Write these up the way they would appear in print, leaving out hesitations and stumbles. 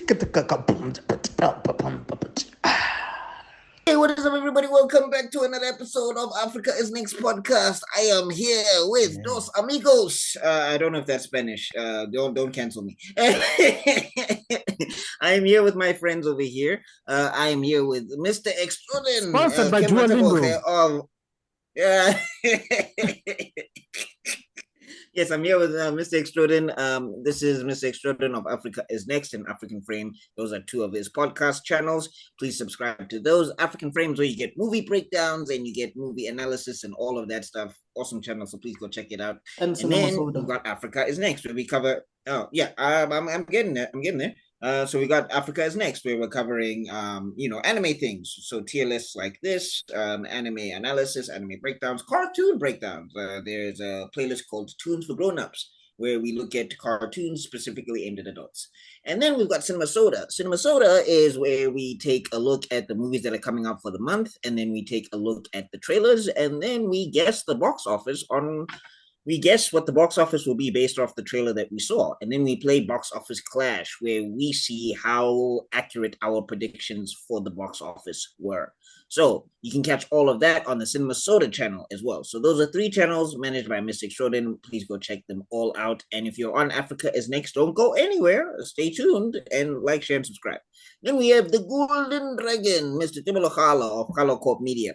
Hey, what is up, everybody? Welcome back to another episode of Africa is Next podcast. I am here with dos amigos. I don't know if that's Spanish. Don't cancel me. I am here with my friends over here. I am here with Mr. Extraordin. Sponsored by Duolingo. Yeah. Yes, I'm here with Mr. Extraordin. This is Mr. Extraordin of Africa is Next and African Frame. Those are two of his podcast channels. Please subscribe to those. African Frames, where you get movie breakdowns and you get movie analysis and all of that stuff. Awesome channel, so please go check it out. And then we've got Africa is Next, where we cover. Oh yeah, I'm getting there. I'm getting there. So we got Africa is Next, where we're covering, anime things. So tier lists like this, anime analysis, anime breakdowns, cartoon breakdowns. There's a playlist called Tunes for Grown-Ups, where we look at cartoons specifically aimed at adults. And then we've got Cinema Soda. Cinema Soda is where we take a look at the movies that are coming out for the month, and then we take a look at the trailers, and then we guess the box office on... We guess what the box office will be based off the trailer that we saw. And then we play Box Office Clash, where we see how accurate our predictions for the box office were. So you can catch all of that on the Cinema Soda channel as well. So those are 3 channels managed by Mr. Extraordin. Please go check them all out. And if you're on Africa is Next, don't go anywhere. Stay tuned and like, share, and subscribe. Then we have the Golden Dragon, Mr. Timolo Khala of Khala Corp Media.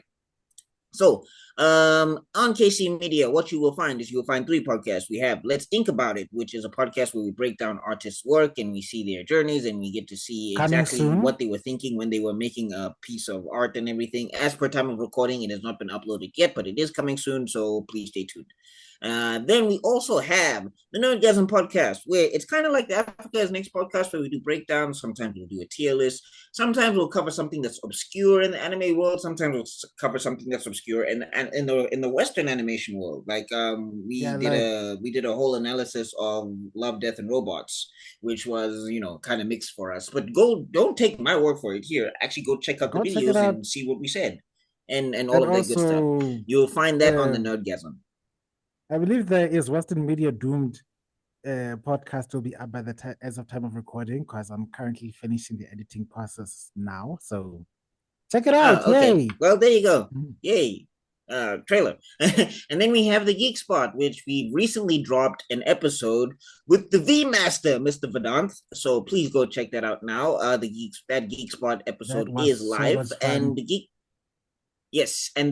So, on KC Media, what you will find is you will find 3 podcasts. We have Let's Think About It, which is a podcast where we break down artists' work and we see their journeys and we get to see exactly what they were thinking when they were making a piece of art and everything. As per time of recording, it has not been uploaded yet, but it is coming soon, so please stay tuned. Then we also have the Nerdgasm podcast, where it's kind of like the Africa is Next podcast, where we do breakdowns. Sometimes we'll do a tier list. Sometimes we'll cover something that's obscure in the anime world. Sometimes we'll cover something that's obscure in the Western animation world. Like we did a whole analysis of Love, Death, and Robots, which was kind of mixed for us. But don't take my word for it here. Actually, go check out the videos and see what we said, and all of that good stuff. You'll find that on the Nerdgasm. I believe there is Western Media Doomed podcast will be up by the time as of time of recording, because I'm currently finishing the editing process now. So check it out. Okay. Yay. Well, there you go. Yay. Trailer. And then we have the Geek Spot, which we recently dropped an episode with the V Master, Mr. Vedant. So please go check that out now. That Geek Spot episode is live, and the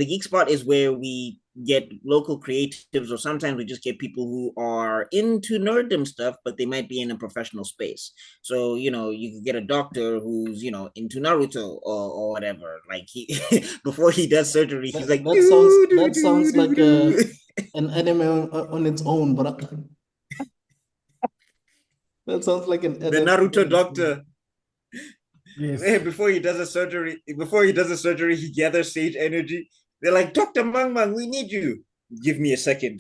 Geek Spot is where we get local creatives, or sometimes we just get people who are into nerddom stuff, but they might be in a professional space. So, you can get a doctor who's, into Naruto or whatever. Like he before he does surgery, he's like, that sounds like an anime on its own, but that sounds like the Naruto doctor. Yes. Before he does a surgery, he gathers sage energy. They're like, Dr. Mangmang, we need you. Give me a second.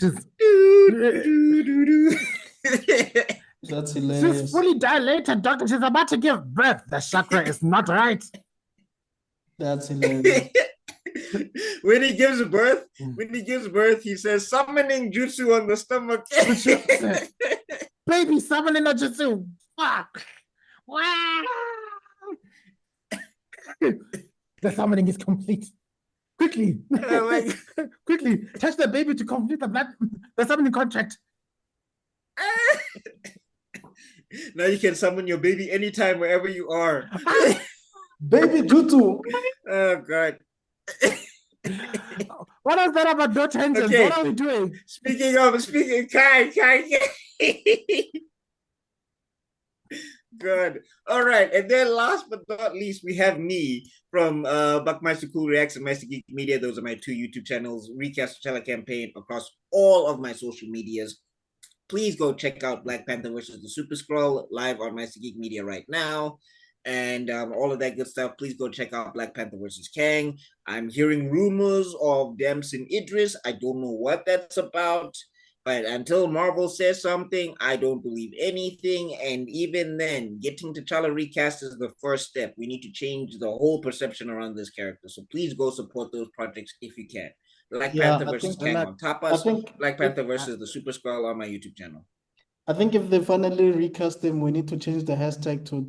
That's hilarious. She's fully dilated, doctor. She's about to give birth. The chakra is not right. That's hilarious. When he gives birth, he says, summoning jutsu on the stomach. Baby, summoning a jutsu. Fuck. Wow. The summoning is complete. Quickly, quickly, touch the baby to complete the summoning contract. Now you can summon your baby anytime, wherever you are. Baby jutsu. Oh God. What is that about no tangents? Okay. What are we doing? Speaking, Kai. Good. All right. And then last but not least, we have me from Buckmeister Cool Reacts and Meister Geek Media. Those are my 2 YouTube channels. Recast Channel campaign across all of my social medias. Please go check out Black Panther versus the Super Skrull live on Meister Geek Media right now. And all of that good stuff. Please go check out Black Panther versus Kang. I'm hearing rumors of Damson Idris. I don't know what that's about. But until Marvel says something, I don't believe anything. And even then, getting T'Challa recast is the first step. We need to change the whole perception around this character. So please go support those projects if you can. Black Panther versus Kang on Tapas, Black Panther versus the Super Skrull on my YouTube channel. I think if they finally recast him, we need to change the hashtag to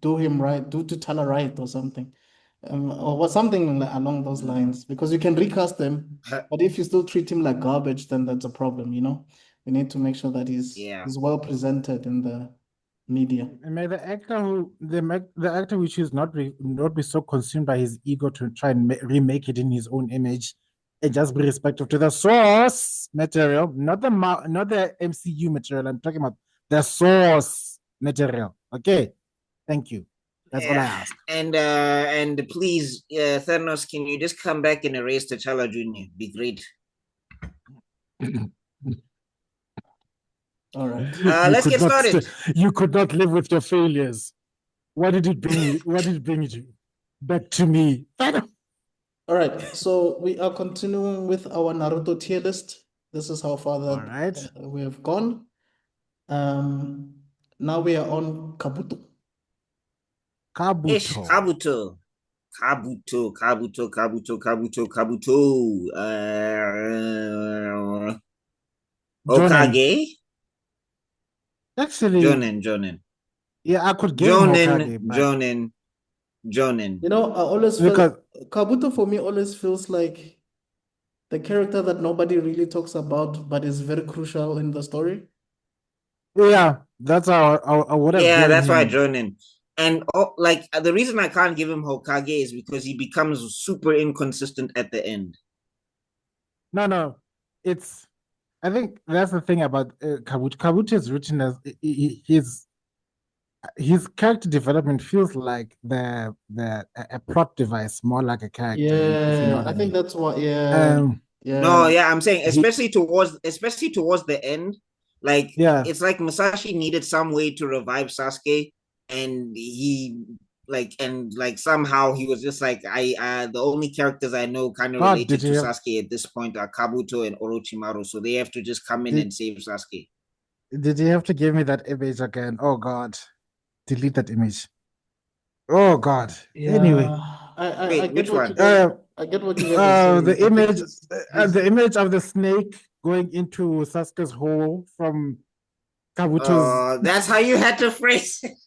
do him right, do T'Challa right or something. Or something along those lines. Because you can recast them, but if you still treat him like garbage, then that's a problem, you know? We need to make sure that Yeah. he's well presented in the media. And may the actor we choose not be so consumed by his ego to try and remake it in his own image, and just be respectful to the source material, not the MCU material. I'm talking about the source material. Okay, thank you. That's all I ask. And please, Thanos, can you just come back and erase T'Challa Jr.? Be great. All right. Let's get started. You could not live with your failures. What did it bring you? What did it bring you back to me? All right. So we are continuing with our Naruto tier list. This is how far All that right. we have gone. Now we are on Kabuto. Ish, Kabuto. Kabuto. Jonen. Hokage? Actually, Jonen. yeah, I could give him Hokage, but Jonen. You know, I always feel because Kabuto for me always feels like the character that nobody really talks about, but is very crucial in the story. yeah, that's how I would have Yeah, given that's why him. Jonen. And like the reason I can't give him Hokage is because he becomes super inconsistent at the end. No, it's. I think that's the thing about Kabuto. Kabuto is written as his character development feels like a plot device more like a character, if you know Yeah, what I I think mean. that's what. Yeah, Um, No, yeah, yeah, I'm saying he especially towards the end, like yeah, it's like Musashi needed some way to revive Sasuke, and somehow he was just like the only characters I know kind of God, related to Sasuke at this point are Kabuto and Orochimaru, so they have to just come in did and save Sasuke. did you have to give me that image again? Oh God, delete that image. Oh God. Anyway, yeah. I Wait, get which what you one? guys. I get what you guys are saying. I think he's the image of the snake going into Sasuke's hole from Kabuto's. That's how you had to phrase it.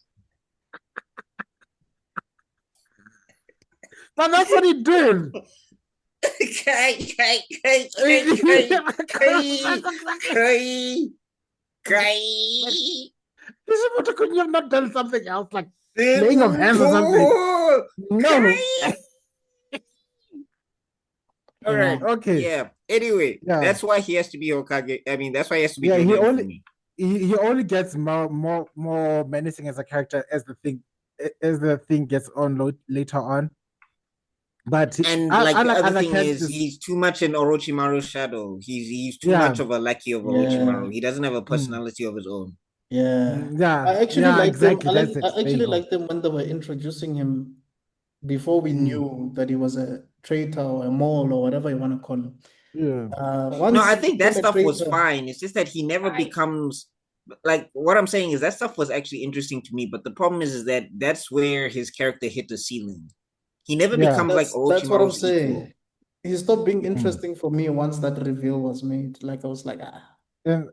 But that's what he did. Couldn't you have not done something else like laying of hands or something? No. All right. Okay. Yeah. Anyway, Yeah. that's why he has to be Hokage. I mean, that's why he has to be Yeah. Jonin for me. He only gets more menacing as a character as the thing gets on later on. But and like the unlike other other thing is, characters, he's too much in Orochimaru's shadow. He's too much of a lackey of yeah, Orochimaru. He doesn't have a mm, personality of his own. yeah. yeah, I actually yeah, like them. exactly. That's it. I There you actually go. like them when they were introducing him before we Mm, knew that he was a traitor or a mole or whatever you want to call him. yeah. No, Once I he think that became a stuff was traitor, fine. It's just that he never becomes like what I'm saying is that stuff was actually interesting to me. But the problem is that that's where his character hit the ceiling. He never Yeah. becomes like that's what I'm Orochimaru's equal. saying. He stopped being Mm. interesting for me once that reveal was made. Like I was like, ah. And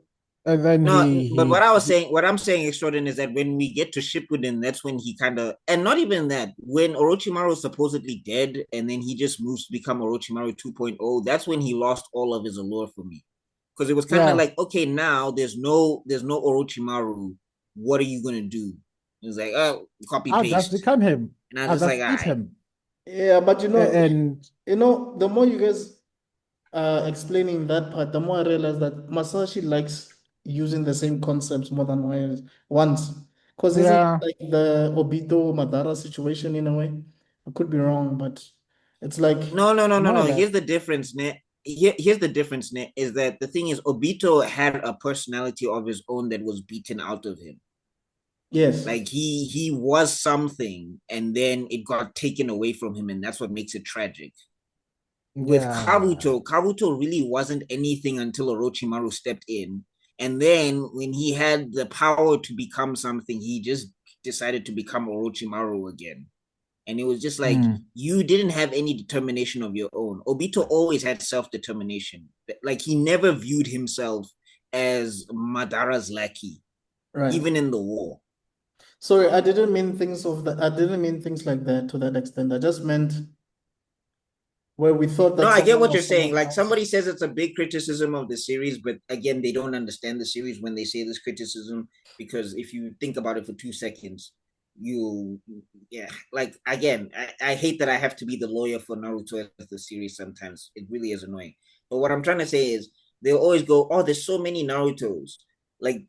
and then No, but he what I'm saying, Extraordinary, is that when we get to Shippuden, that's when he kind of, and not even that, when Orochimaru is supposedly dead, and then he just moves to become Orochimaru 2.0, that's when he lost all of his allure for me, because it was kind of yeah. like, okay, now there's no Orochimaru. What are you gonna do? It's like, oh, copy I'll just paste, become him. and I was I'll just like, just all eat right. him. Yeah, but And the more you guys explaining that part, the more I realize that Masashi likes using the same concepts more than once. Because isn't it yeah, like the Obito Madara situation in a way? I could be wrong, but it's like, more or No. less. Here's the difference, Nick. Here's the difference, Nick, is that the thing is Obito had a personality of his own that was beaten out of him. yes, Like he was something and then it got taken away from him, and that's what makes it tragic. With Yeah. Kabuto really wasn't anything until Orochimaru stepped in. And then when he had the power to become something, he just decided to become Orochimaru again. And it was just like Mm. you didn't have any determination of your own. Obito always had self-determination. Like he never viewed himself as Madara's lackey. Right. even in the war. Sorry, I didn't mean things like that to that extent. I just meant where we thought that No, I get someone what you're was saying. someone Like else. somebody says it's a big criticism of the series, but again, they don't understand the series when they say this criticism, because if you think about it for 2 seconds, yeah, like again, I hate that I have to be the lawyer for Naruto as the series sometimes. It really is annoying. But what I'm trying to say is they'll always go, oh, there's so many Narutos. Like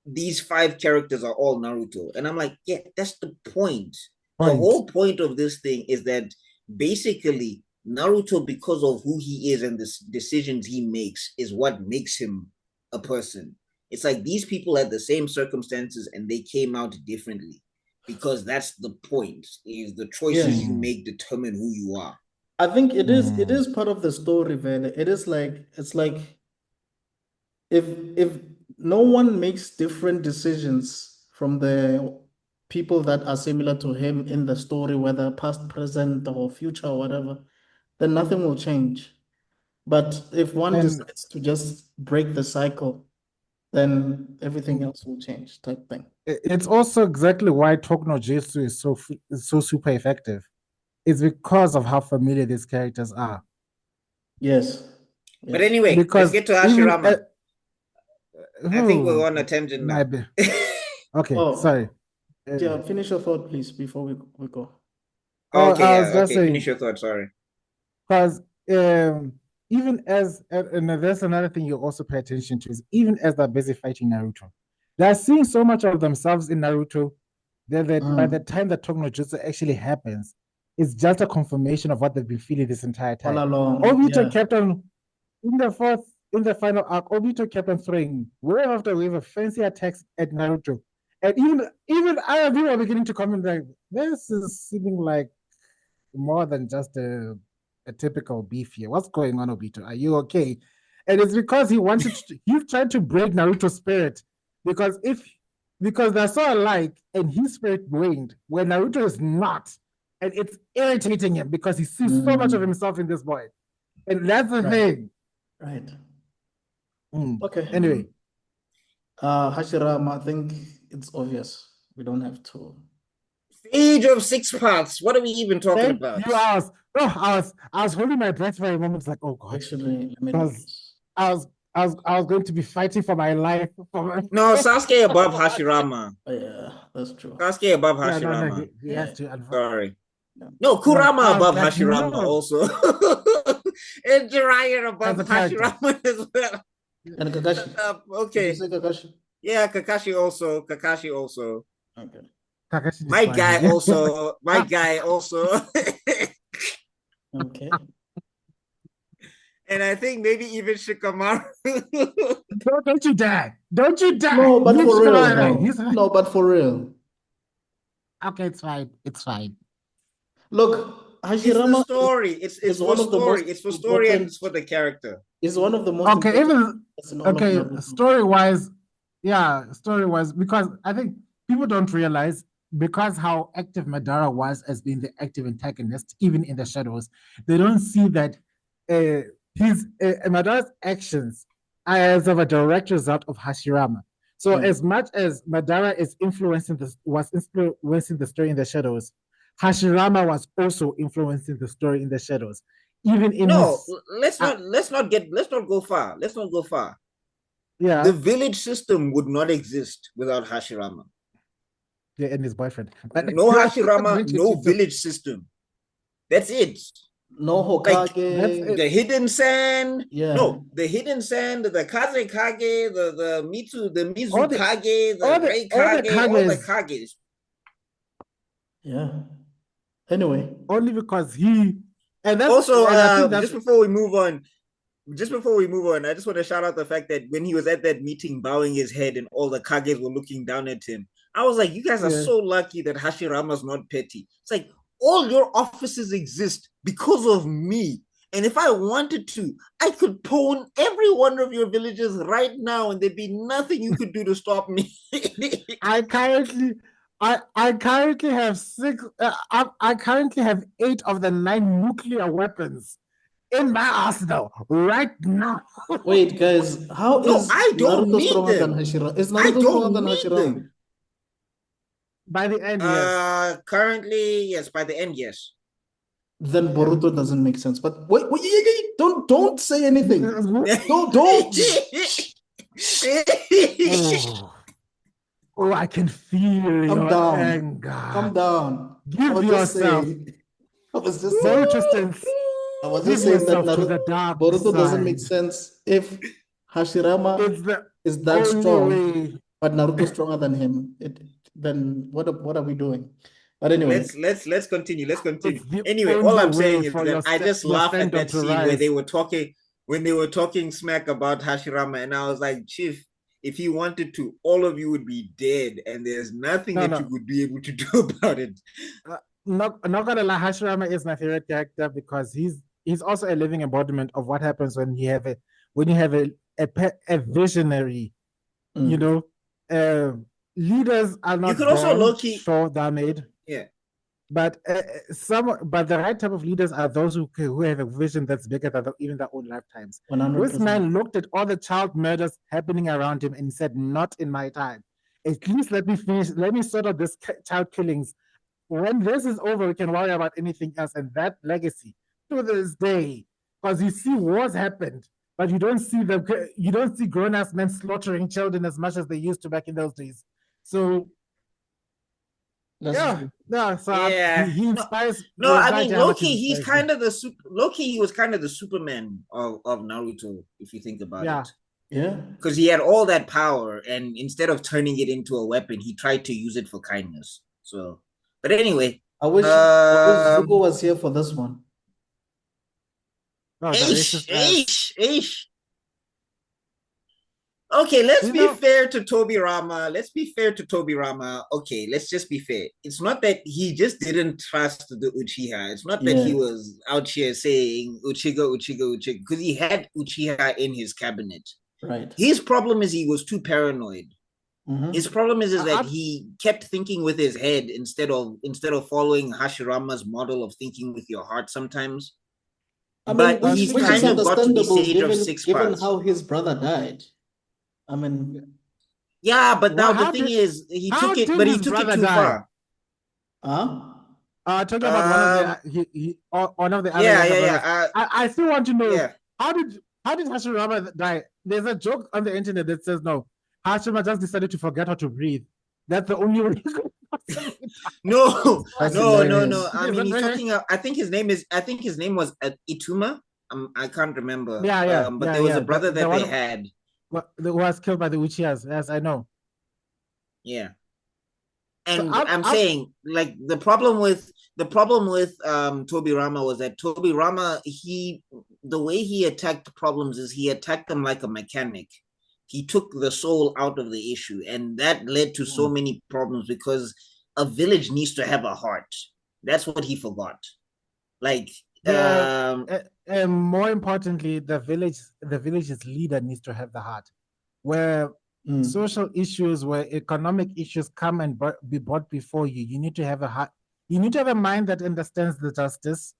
these 5 characters are all Naruto. And I'm like, yeah, that's the point. The whole point of this thing is that basically Naruto, because of who he is and the decisions he makes, is what makes him a person. It's like these people had the same circumstances and they came out differently, because that's the point. Is the choices you make determine who you are. I think it is part of the story, Vele. It's like if no one makes different decisions from the people that are similar to him in the story, whether past, present, or future, or whatever, then nothing will change. But if one decides to just break the cycle, then everything else will change, type thing. It's also exactly why Talk no Jutsu is so super effective. It's because of how familiar these characters are. Yes. But anyway, because let's get to Hashirama. I think we're on a oh, tangent now. Okay, sorry. Yeah, finish your thought, please, before we go. Okay, I was just saying, finish your thought. Sorry. because even as and that's another thing you also pay attention to, is even as they're busy fighting Naruto, they're seeing so much of themselves in Naruto that by the time the Talk no Jutsu actually happens, it's just a confirmation of what they've been feeling this entire time. All along, Obito kept on in the final arc. Obito kept on throwing wave after wave of fancy attacks at Naruto, and even I were beginning to comment like, this is seeming like more than just a typical beef here. What's going on, Obito? Are you okay? And it's because he's trying to break Naruto's spirit, because they're so alike and his spirit waned when Naruto is not. And it's irritating him because he sees so much of himself in this boy. And that's the thing. Right. Okay. Anyway. Hashirama, I think it's obvious. We don't have to. Age of 6 parts. What are we even talking about? I was holding my breath for a moment. It's like, oh god. Actually, I was going to be fighting for my life. No, Sasuke above Hashirama. Yeah, that's true. Sasuke above Hashirama. He has to. Sorry. No, Kurama above Hashirama no. also. And Jiraiya above Hashirama as well. And Kakashi. Okay. Did you say Kakashi? Yeah, Kakashi also. Okay. Kakashi my guy also. My guy also. Okay. And I think maybe even Shikamaru. Don't you dare. Don't you dare. No, but for real. No, but for real. Okay, it's fine. It's fine. Look, Hashirama. It's the story. It's for story. It's for story and it's for the character. It's one of the most story-wise, because I think people don't realize, because how active Madara was as being the active antagonist, even in the shadows, they don't see that Madara's actions are as of a direct result of Hashirama. So as much as Madara was influencing the story in the shadows, Hashirama was also influencing the story in the shadows. Even in let's not go far. Let's not go far. Yeah. The village system would not exist without Hashirama. Yeah, and his boyfriend. But no Hashirama, no village system. That's it. No Hokage. Like, the hidden sand. Yeah. No, the hidden sand, the Kaze Kage, the Mizu Kage, the Rei Kage, all the Kages. Yeah. Anyway. Only because he. And that's also, just before we move on, I just want to shout out the fact that when he was at that meeting bowing his head and all the Kages were looking down at him, I was like, you guys are so lucky that Hashirama's not petty. It's like, all your offices exist because of me. And if I wanted to, I could pwn every one of your villages right now and there'd be nothing you could do to stop me. I currently have 6. I currently have 8 of the 9 nuclear weapons in my arsenal right now. Wait, guys, how is I don't Naruto need stronger them. than Hashirama? Is I Naruto stronger don't than need Hashirama? them. By the end, yes. Currently, yes. By the end, yes. Then Boruto doesn't make sense. But wait, don't say anything. Don't. Oh, I can feel Calm your down. anger. Calm down. Give yourself. I was just saying. I was Give just saying that yourself to the dark Boruto doesn't make side. sense if Hashirama It's the is that only strong, way. but Naruto's stronger than him. Then what are we doing? But anyway, let's continue. Let's continue. It's the Anyway, all I'm only saying way is for that I just your laughed at fandom that to scene where rise. they were talking smack about Hashirama, and I was like, Chief, if he wanted to, all of you would be dead, and there's nothing that you would be able to do about it. Not gonna lie, Hashirama is my favorite character because he's also a living embodiment of what happens when you have a visionary. You know, leaders are not. You could also low-key, sure they're made. Yeah. But the right type of leaders are those who have a vision that's bigger than even their own lifetimes. 100%. This man looked at all the child murders happening around him and said, "Not in my time. At least let me finish. Let me sort out this child killings. When this is over, we can worry about anything else." And that legacy to this day, because you see wars happened, but you don't see grown-ass men slaughtering children as much as they used to back in those days. So. He inspires. No, I mean Loki. He's kind of Loki. He was kind of the Superman of Naruto, if you think about it. Yeah, because he had all that power, and instead of turning it into a weapon, he tried to use it for kindness. So, but anyway, I wish Zuko was here for this one. Okay, let's be fair to Tobirama. Okay, let's just be fair. It's not that he just didn't trust the Uchiha. It's not that he was out here saying Uchiga, because he had Uchiha in his cabinet. Right. His problem is he was too paranoid. His problem is that he kept thinking with his head instead of following Hashirama's model of thinking with your heart sometimes. But he's kind of got to be sage of six given parts. how his brother died. I mean, yeah, but now the thing is, he took it too far. Talking about one of the other I still want to know how did Hashirama die? There's a joke on the internet that says no, Hashirama just decided to forget how to breathe. That's the only way. No. I mean, he's talking. I think his name was Ituma. I can't remember. But there was a brother that they had. Who was killed by the Uchihas, as I know. Yeah. And so I'm saying, like, the problem with Tobirama was that Tobirama, the way he attacked problems is he attacked them like a mechanic. He took the soul out of the issue, and that led to so many problems because a village needs to have a heart. That's what he forgot. Like, more importantly, the village's leader needs to have the heart. Where social issues, where economic issues come and be brought before you, you need to have a heart. You need to have a mind that understands the justice.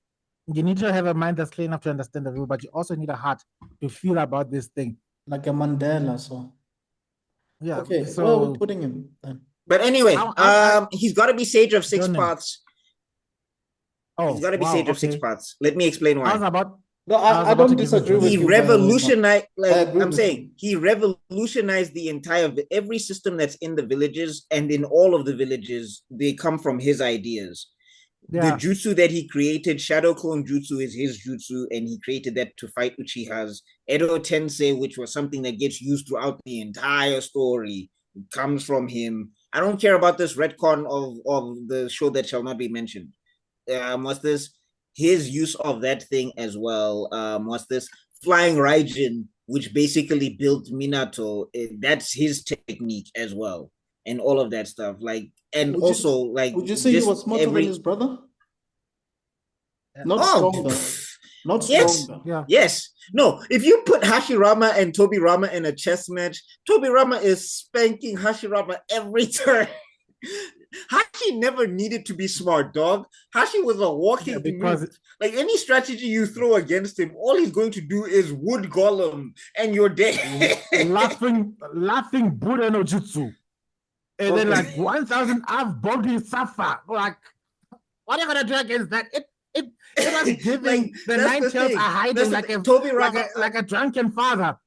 You need to have a mind that's clear enough to understand the rule, but you also need a heart to feel about this thing. Like a Mandela, so. Yeah. Okay, so where are we putting him then? But anyway, he's got to be sage of six parts. He's got to be sage of six parts. Let me explain why. I don't disagree with you. He revolutionized, he revolutionized the every system that's in the villages, and in all of the villages, they come from his ideas. The jutsu that he created, Shadow Clone Jutsu, is his jutsu, and he created that to fight Uchihas. Edo Tensei, which was something that gets used throughout the entire story, comes from him. I don't care about this retcon of the show that shall not be mentioned. What's this? His use of that thing as well. What's this? Flying Raijin, which basically built Minato. That's his technique as well. And all of that stuff. Like, and would you say he was smarter than his brother? Not stronger. Not stronger. Yeah. Yes. No, if you put Hashirama and Tobirama in a chess match, Tobirama is spanking Hashirama every turn. Hashi never needed to be smart, dog. Hashi was a walking because like any strategy you throw against him, all he's going to do is wood golem, and you're dead. laughing Buddha no jutsu. And then like 1,000 I've body suffer. Like, what are you gonna do against that? It was giving like, the nine tails are hiding like a drunken father.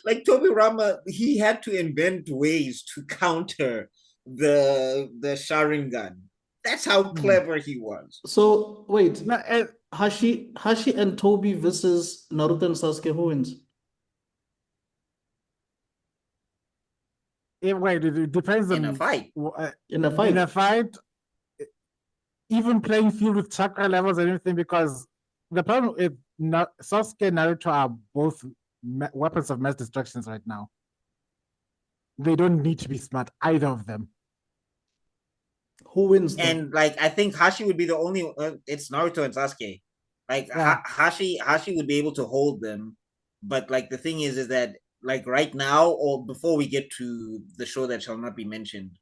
Like Tobirama, he had to invent ways to counter the Sharingan. That's how clever he was. So wait, Hashi and Toby versus Naruto and Sasuke, who wins? It depends on in a fight. In a fight. In a fight, even playing field with chakra levels and everything, because the problem is Sasuke and Naruto are both weapons of mass destructions right now. They don't need to be smart, either of them. Who wins? And like, I think Hashi would be the only. It's Naruto and Sasuke. Like Hashi would be able to hold them, but like the thing is that like right now, or before we get to the show that shall not be mentioned,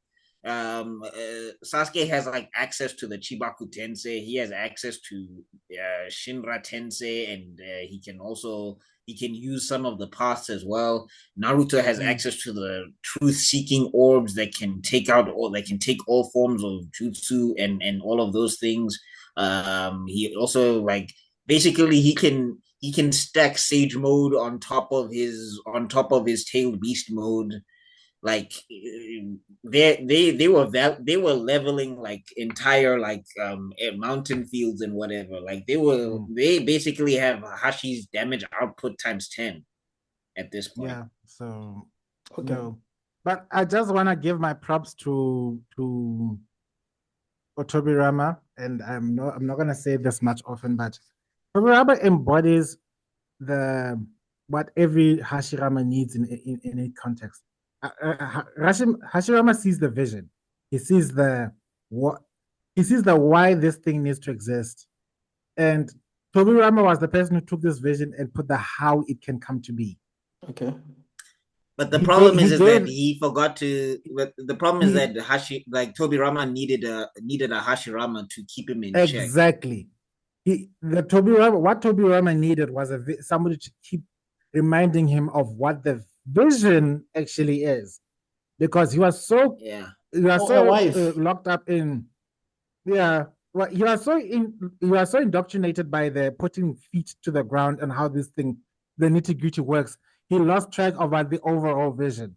Sasuke has like access to the Chibaku Tensei. He has access to Shinra Tensei, and he can use some of the paths as well. Naruto has access to the truth-seeking orbs that can take all forms of jutsu and all of those things. He also like basically he can stack Sage mode on top of his tailed beast mode. Like they were leveling like entire like mountain fields and whatever. Like they basically have Hashi's damage output times 10 at this point. Yeah, so okay. No. But I just want to give my props to Tobirama, and I'm not gonna say this much often, but Tobirama embodies what every Hashirama needs in any context. Hashirama sees the vision. He sees the why this thing needs to exist. And Tobirama was the person who took this vision and put the how it can come to be. Okay. But the problem is that he forgot to. But the problem is that Tobirama needed a Hashirama to keep him in check. Exactly. What Tobirama needed was somebody to keep reminding him of what the vision actually is, because he was so locked up in well, you are so indoctrinated by the putting feet to the ground and how this thing, the nitty-gritty works. He lost track of the overall vision,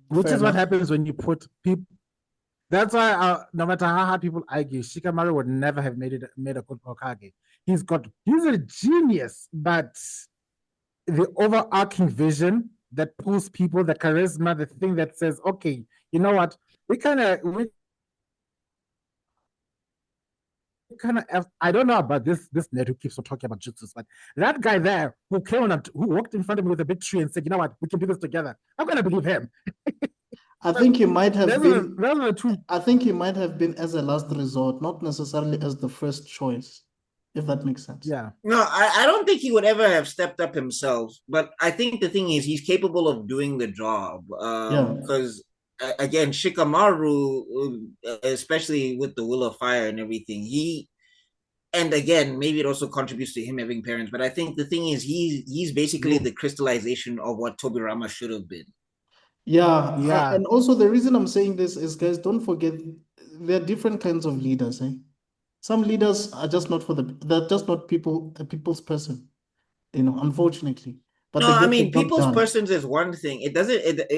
which is what happens when you put people. That's why no matter how hard people argue, Shikamaru would never have made a good Hokage. He's a genius, but the overarching vision that pulls people, the charisma, the thing that says, okay, you know what, we kind of I don't know about this nerd who keeps on talking about jutsus, but that guy there who walked in front of me with a big tree and said, you know what, we can do this together. I'm gonna believe him. I think he might have been. I think he might have been as a last resort, not necessarily as the first choice, if that makes sense. Yeah. No, I don't think he would ever have stepped up himself. But I think the thing is, he's capable of doing the job. Because again, Shikamaru, especially with the Will of Fire and everything, and again, maybe it also contributes to him having parents. But I think the thing is, he's basically the crystallization of what Tobirama should have been. Yeah. And also the reason I'm saying this is, guys, don't forget there are different kinds of leaders. Some leaders are just not they're just not a people's person, unfortunately. But no, I mean, people's persons is one thing.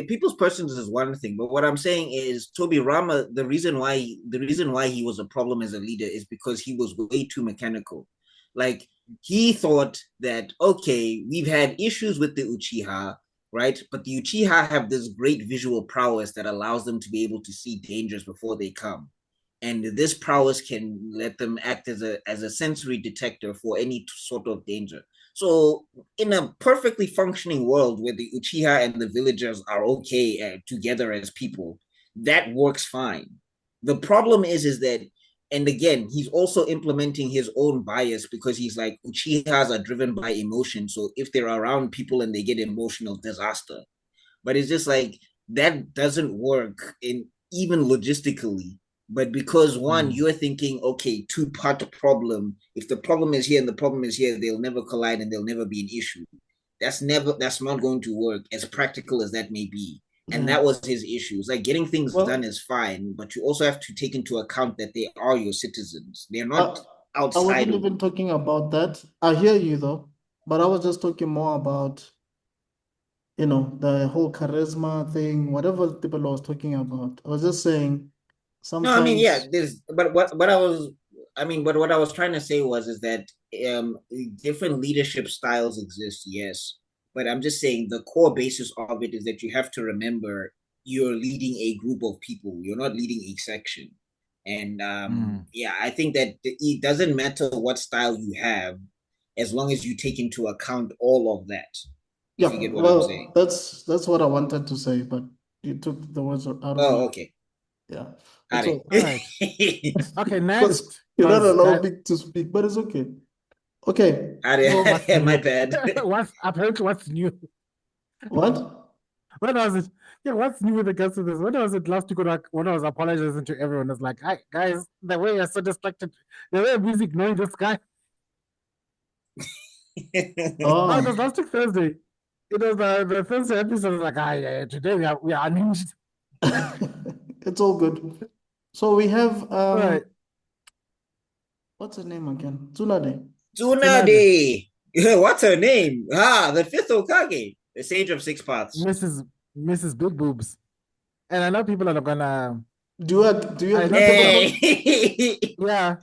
People's persons is one thing. But what I'm saying is, Tobirama, the reason why he was a problem as a leader is because he was way too mechanical. Like, he thought that, okay, we've had issues with the Uchiha, right? But the Uchiha have this great visual prowess that allows them to be able to see dangers before they come. And this prowess can let them act as a sensory detector for any sort of danger. So in a perfectly functioning world where the Uchiha and the villagers are okay together as people, that works fine. The problem is that, and again, he's also implementing his own bias, because he's like, Uchihas are driven by emotion. So if they're around people and they get emotional, disaster. But it's just like, that doesn't work even logistically. But because one, you're thinking, okay, two-part problem. If the problem is here and the problem is here, they'll never collide and there'll never be an issue. That's not going to work, as practical as that may be. And that was his issue. It's like getting things done is fine, but you also have to take into account that they are your citizens. They're not outside. I wasn't even talking about that. I hear you though, but I was just talking more about, the whole charisma thing, whatever people was talking about. I was just saying sometimes. No, I mean, yeah, but what I was, but what I was trying to say is that different leadership styles exist, yes. But I'm just saying the core basis of it is that you have to remember you're leading a group of people. You're not leading a section. And yeah, I think that it doesn't matter what style you have, as long as you take into account all of that. Yeah, you get what I'm saying. That's what I wanted to say, but you took the words out of Oh, okay. Yeah. All right. Okay, next. You're not allowed me to speak, but it's okay. Okay. My bad. What's new? What? When was it? Yeah, what's new with regards to this? When was it last week when I was apologizing to everyone? It's like, hi, guys, the way you're so distracted, the way I'm busy ignoring this guy. No, it was last week Thursday. It was the Thursday episode. Like, yeah, today we are unhinged. It's all good. So we have right. What's her name again? Tsunade. Tsunade. What's her name? The fifth Hokage, the Sage of Six Paths. Mrs. Big Boobs. And I know people are gonna. Do you? Hey. Yeah.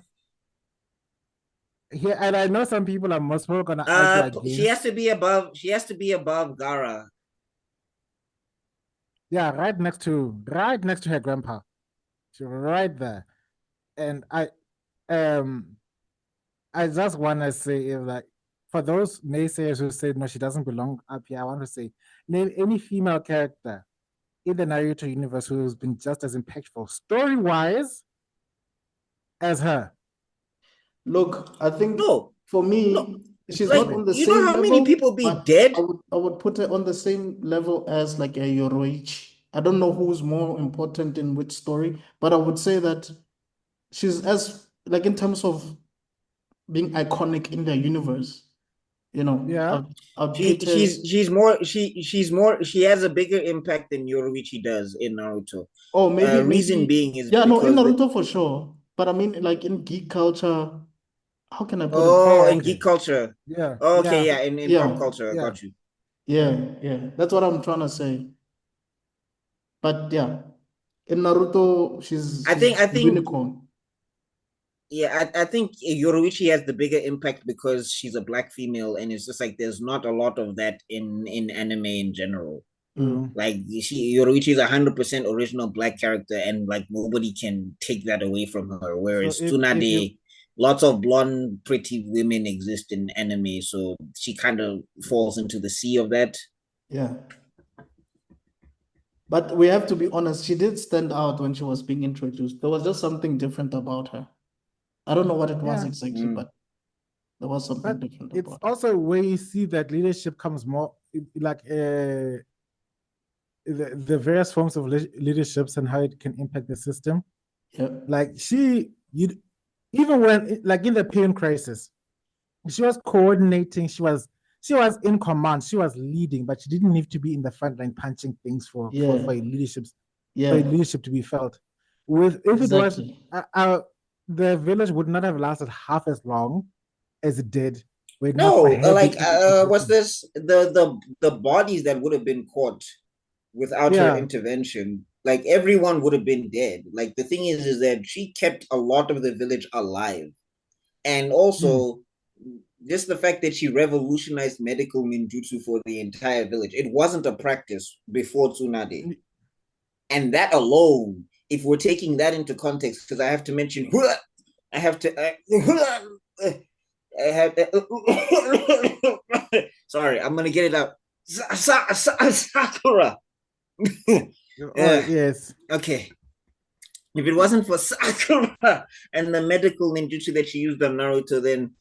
Yeah, and I know some people are most probably gonna argue against. She has to be above. She has to be above Gara. Yeah, right next to her grandpa. She's right there. And I just wanna say if like for those naysayers who say no, she doesn't belong up here, I want to say name any female character in the Naruto universe who's been just as impactful story-wise as her. Look, I think for me, she's like, not on the same level. You know how many people be dead? I would put her on the same level as like a Yoroichi. I don't know who's more important in which story, but I would say that she's as like in terms of being iconic in the universe. Yeah. She has a bigger impact than Yoroichi does in Naruto. Oh, maybe reason being is in Naruto for sure. But I mean, like in geek culture, how can I put it? Oh, in geek culture. Yeah. Okay, yeah, in pop culture, I got you. Yeah. That's what I'm trying to say. But yeah, in Naruto, she's I think unicorn. Yeah, I think Yoroichi has the bigger impact because she's a black female, and it's just like there's not a lot of that in anime in general. Like Yoroichi is 100% original black character, and like nobody can take that away from her. Whereas Tsunade, lots of blonde, pretty women exist in anime, so she kind of falls into the sea of that. Yeah. But we have to be honest, she did stand out when she was being introduced. There was just something different about her. I don't know what it was exactly, but there was something different about her. It's also where you see that leadership comes more like the various forms of leaderships and how it can impact the system. Yeah. Like even when like in the pain crisis, she was coordinating, she was in command, she was leading, but she didn't need to be in the front line punching things for a leadership to be felt. If it was the village would not have lasted half as long as it did. What's this? The bodies that would have been caught without her intervention, like everyone would have been dead. Like the thing is that she kept a lot of the village alive, and also just the fact that she revolutionized medical ninjutsu for the entire village. It wasn't a practice before Tsunade, and that alone, if we're taking that into context, because I have to mention, I have to. Sorry, I'm gonna get it out. Sakura. Yes. Okay. If it wasn't for Sakura and the medical ninjutsu that she used on Naruto, then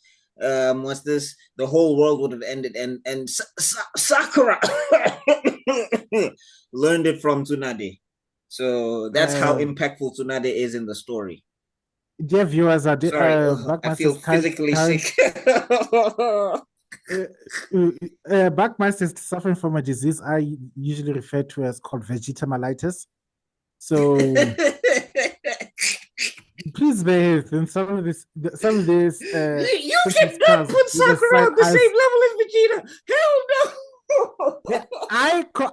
what's this? The whole world would have ended, and Sakura learned it from Tsunade. So that's how impactful Tsunade is in the story. Dear viewers, Sorry, I feel physically sick. Backmaster is suffering from a disease I usually refer to as called vegetamalitis. So please bear with in some of this. You cannot put Sakura on the same level as Vegeta. Hell no.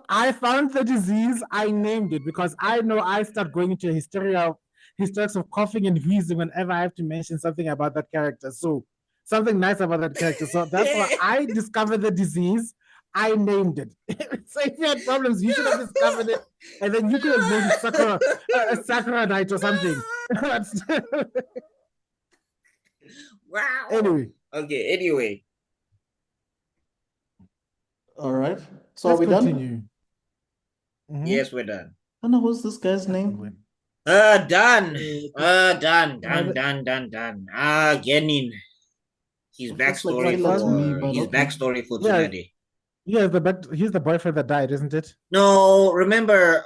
I found the disease. I named it because I know I start going into hysterics of coughing and wheezing whenever I have to mention something about that character. So something nice about that character. So that's why I discovered the disease. I named it. So if you had problems, you should have discovered it, and then you could have named it Sakura Night or something. Wow. Anyway. Okay. Anyway. All right. So Let's are we continue. done? Mm-hmm. Yes, we're done. I don't know what's this guy's name. Done. Done. Genin. His backstory for Tsunade. Yeah, he's the boyfriend that died, isn't it? No, remember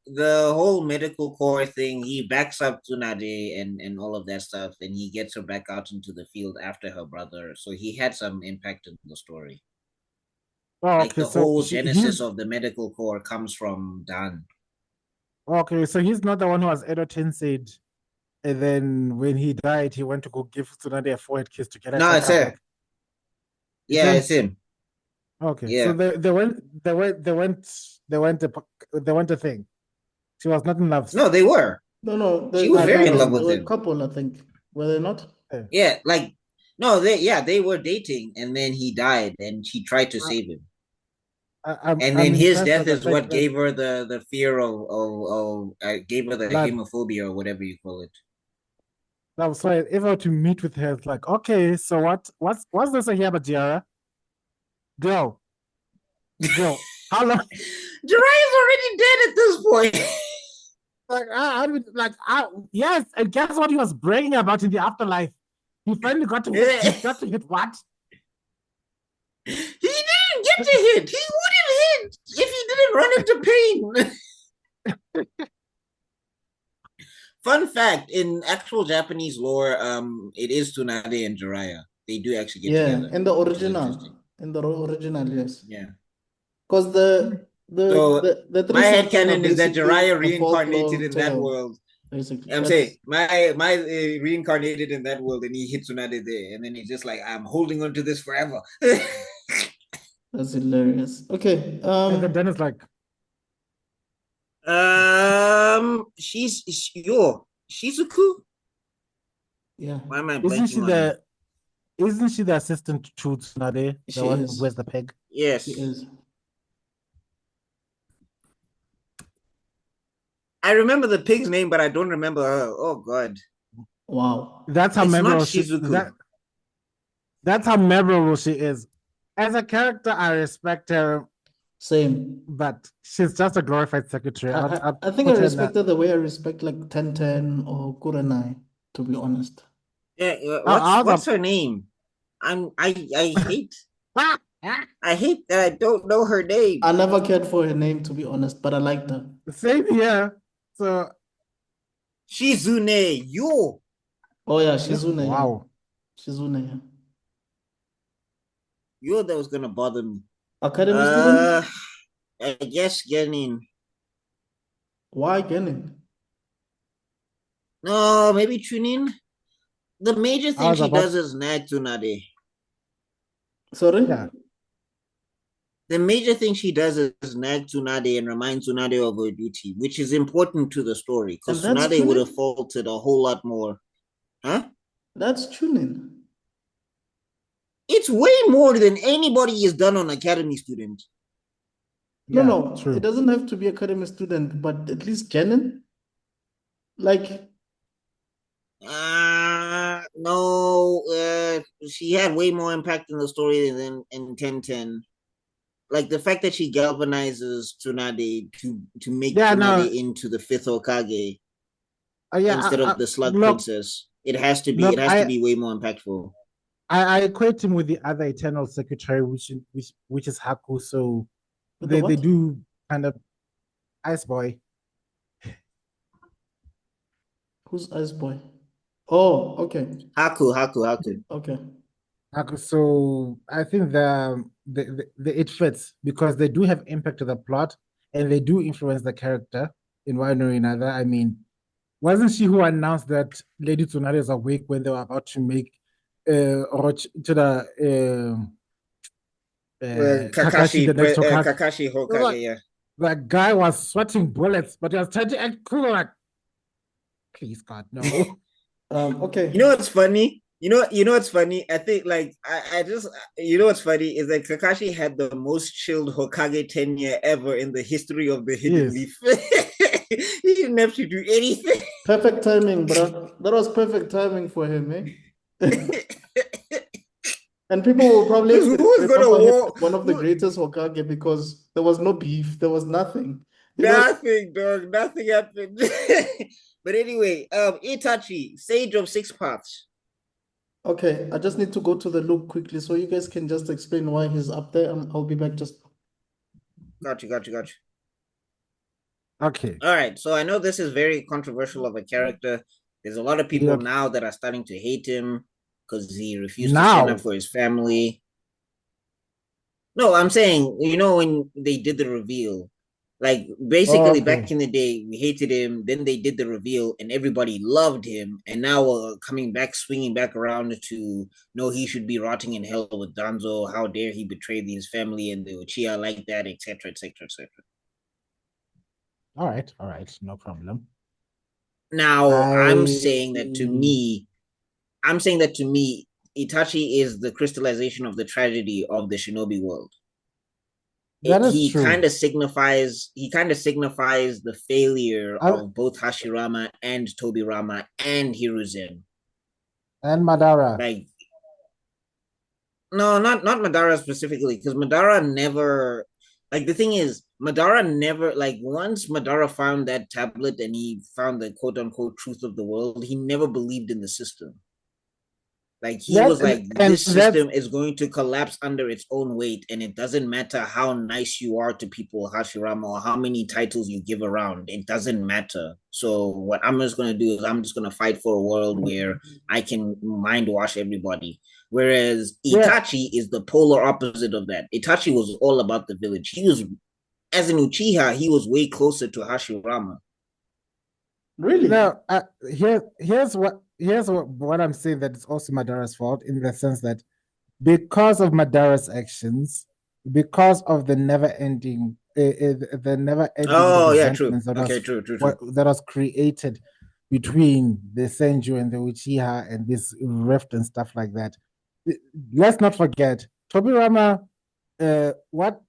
the whole medical core thing, he backs up Tsunade and all of that stuff, and he gets her back out into the field after her brother. So he had some impact in the story. Like the whole genesis of the medical core comes from Dan. Okay, so he's not the one who was Edo Tensei, and then when he died, he went to go give Tsunade a forehead kiss to get her. No, it's him. Yeah, it's him. Okay, yeah. So they went a thing. She was not in love. No, they were. No, she was very in love with him. A couple, I think. Were they not? Yeah, like no, they were dating, and then he died, and she tried to save him. And then his death is what gave her the fear of gave her the hemophobia or whatever you call it. I'm sorry, if I were to meet with her, it's like, okay, so what's this here about Jiara? Girl, how long? Jiraiya's already dead at this point. Yes, and guess what he was bragging about in the afterlife? He finally got to hit what? He didn't get to hit. He wouldn't hit if he didn't run into pain. Fun fact: in actual Japanese lore, it is Tsunade and Jiraiya. They do actually get together. Yeah, in the original, yes. Yeah, because the my headcanon is that Jiraiya reincarnated in that world. Basically, I'm saying my reincarnated in that world, and he hit Tsunade there, and then he's just like, I'm holding on to this forever. That's hilarious. Okay. And then Dennis like, she's Shizuku. Yeah. Why am I blanking on Isn't she the assistant to Tsunade? The one who wears the peg? Yes. She is. I remember the pig's name, but I don't remember her. Oh God! Wow, that's how memorable that's how memorable she is. As a character, I respect her. Same, but she's just a glorified secretary. I think I respect her the way I respect like 1010 or Kurenai, to be honest. Yeah, what's her name? I hate. I hate that I don't know her name. I never cared for her name, to be honest, but I liked her. Same here. So Shizune, yo. Oh yeah, Shizune. Wow. Yeah. Shizune, yeah. Yo, that was gonna bother me. Academy student? I guess Genin. Why Genin? No, maybe Chunin. The major thing she does is nag Tsunade. Sorry? Yeah. The major thing she does is nag Tsunade and remind Tsunade of her duty, which is important to the story, because Tsunade would have faltered a whole lot more. Huh? That's Chunin. It's way more than anybody has done on Academy Student. No, true. It doesn't have to be Academy Student, but at least Genin. Like, no, she had way more impact in the story than in 1010. Like the fact that she galvanizes Tsunade to make Tsunade into the 5th Hokage instead of the Slug Princess. It has to be way more impactful. I equate him with the other Eternal Secretary, which is Haku. So they do kind of Ice Boy. Who's Ice Boy? Oh, okay. Haku. Okay. Okay, so I think it fits because they do have impact to the plot and they do influence the character in one or another. I mean, wasn't she who announced that Lady Tsunade is awake when they were about to make to the Kakashi the next Hokage? Kakashi Hokage, yeah. That guy was sweating bullets, but he was trying to act cool. Like, please, God, no. Okay. You know what's funny? You know what's funny? I think like I just you know what's funny is that Kakashi had the most chilled Hokage tenure ever in the history of the Hidden Leaf. He didn't have to do anything. Perfect timing, bro. That was perfect timing for him, eh? And people will probably Who was gonna remember him as walk? one of the greatest Hokage because there was no beef, there was nothing. Nothing, dog. Nothing happened. But anyway, Itachi, Sage of Six Paths. Okay, I just need to go to the loop quickly so you guys can just explain why he's up there. I'll be back just. Got you. Okay. All right. So I know this is very controversial of a character. There's a lot of people now that are starting to hate him because he refused to stand up for his family. No, I'm saying, you know, when they did the reveal, like basically back in the day, we hated him. Then they did the reveal, and everybody loved him. And now coming back, swinging back around to no, he should be rotting in hell with Danzo. How dare he betray his family and the Uchiha like that, etc., etc., etc. All right, no problem. Now I'm saying that to me, Itachi is the crystallization of the tragedy of the shinobi world. He kind of signifies the failure of both Hashirama and Tobirama and Hiruzen and Madara. Like, no, not Madara specifically, because Madara never. Like, the thing is, Madara never, like, once Madara found that tablet and he found the quote unquote truth of the world, he never believed in the system. Like, he was like, this system is going to collapse under its own weight, and it doesn't matter how nice you are to people, Hashirama, or how many titles you give around. It doesn't matter. So what I'm just going to do is I'm just going to fight for a world where I can mind wash everybody. Whereas Itachi is the polar opposite of that. Itachi was all about the village. He was, as an Uchiha, he was way closer to Hashirama. Really? Now, here's what I'm saying, that it's also Madara's fault, in the sense that because of Madara's actions, because of the never-ending resentments that was created between the Senju and the Uchiha, and this rift and stuff like that. Let's not forget, Tobirama, what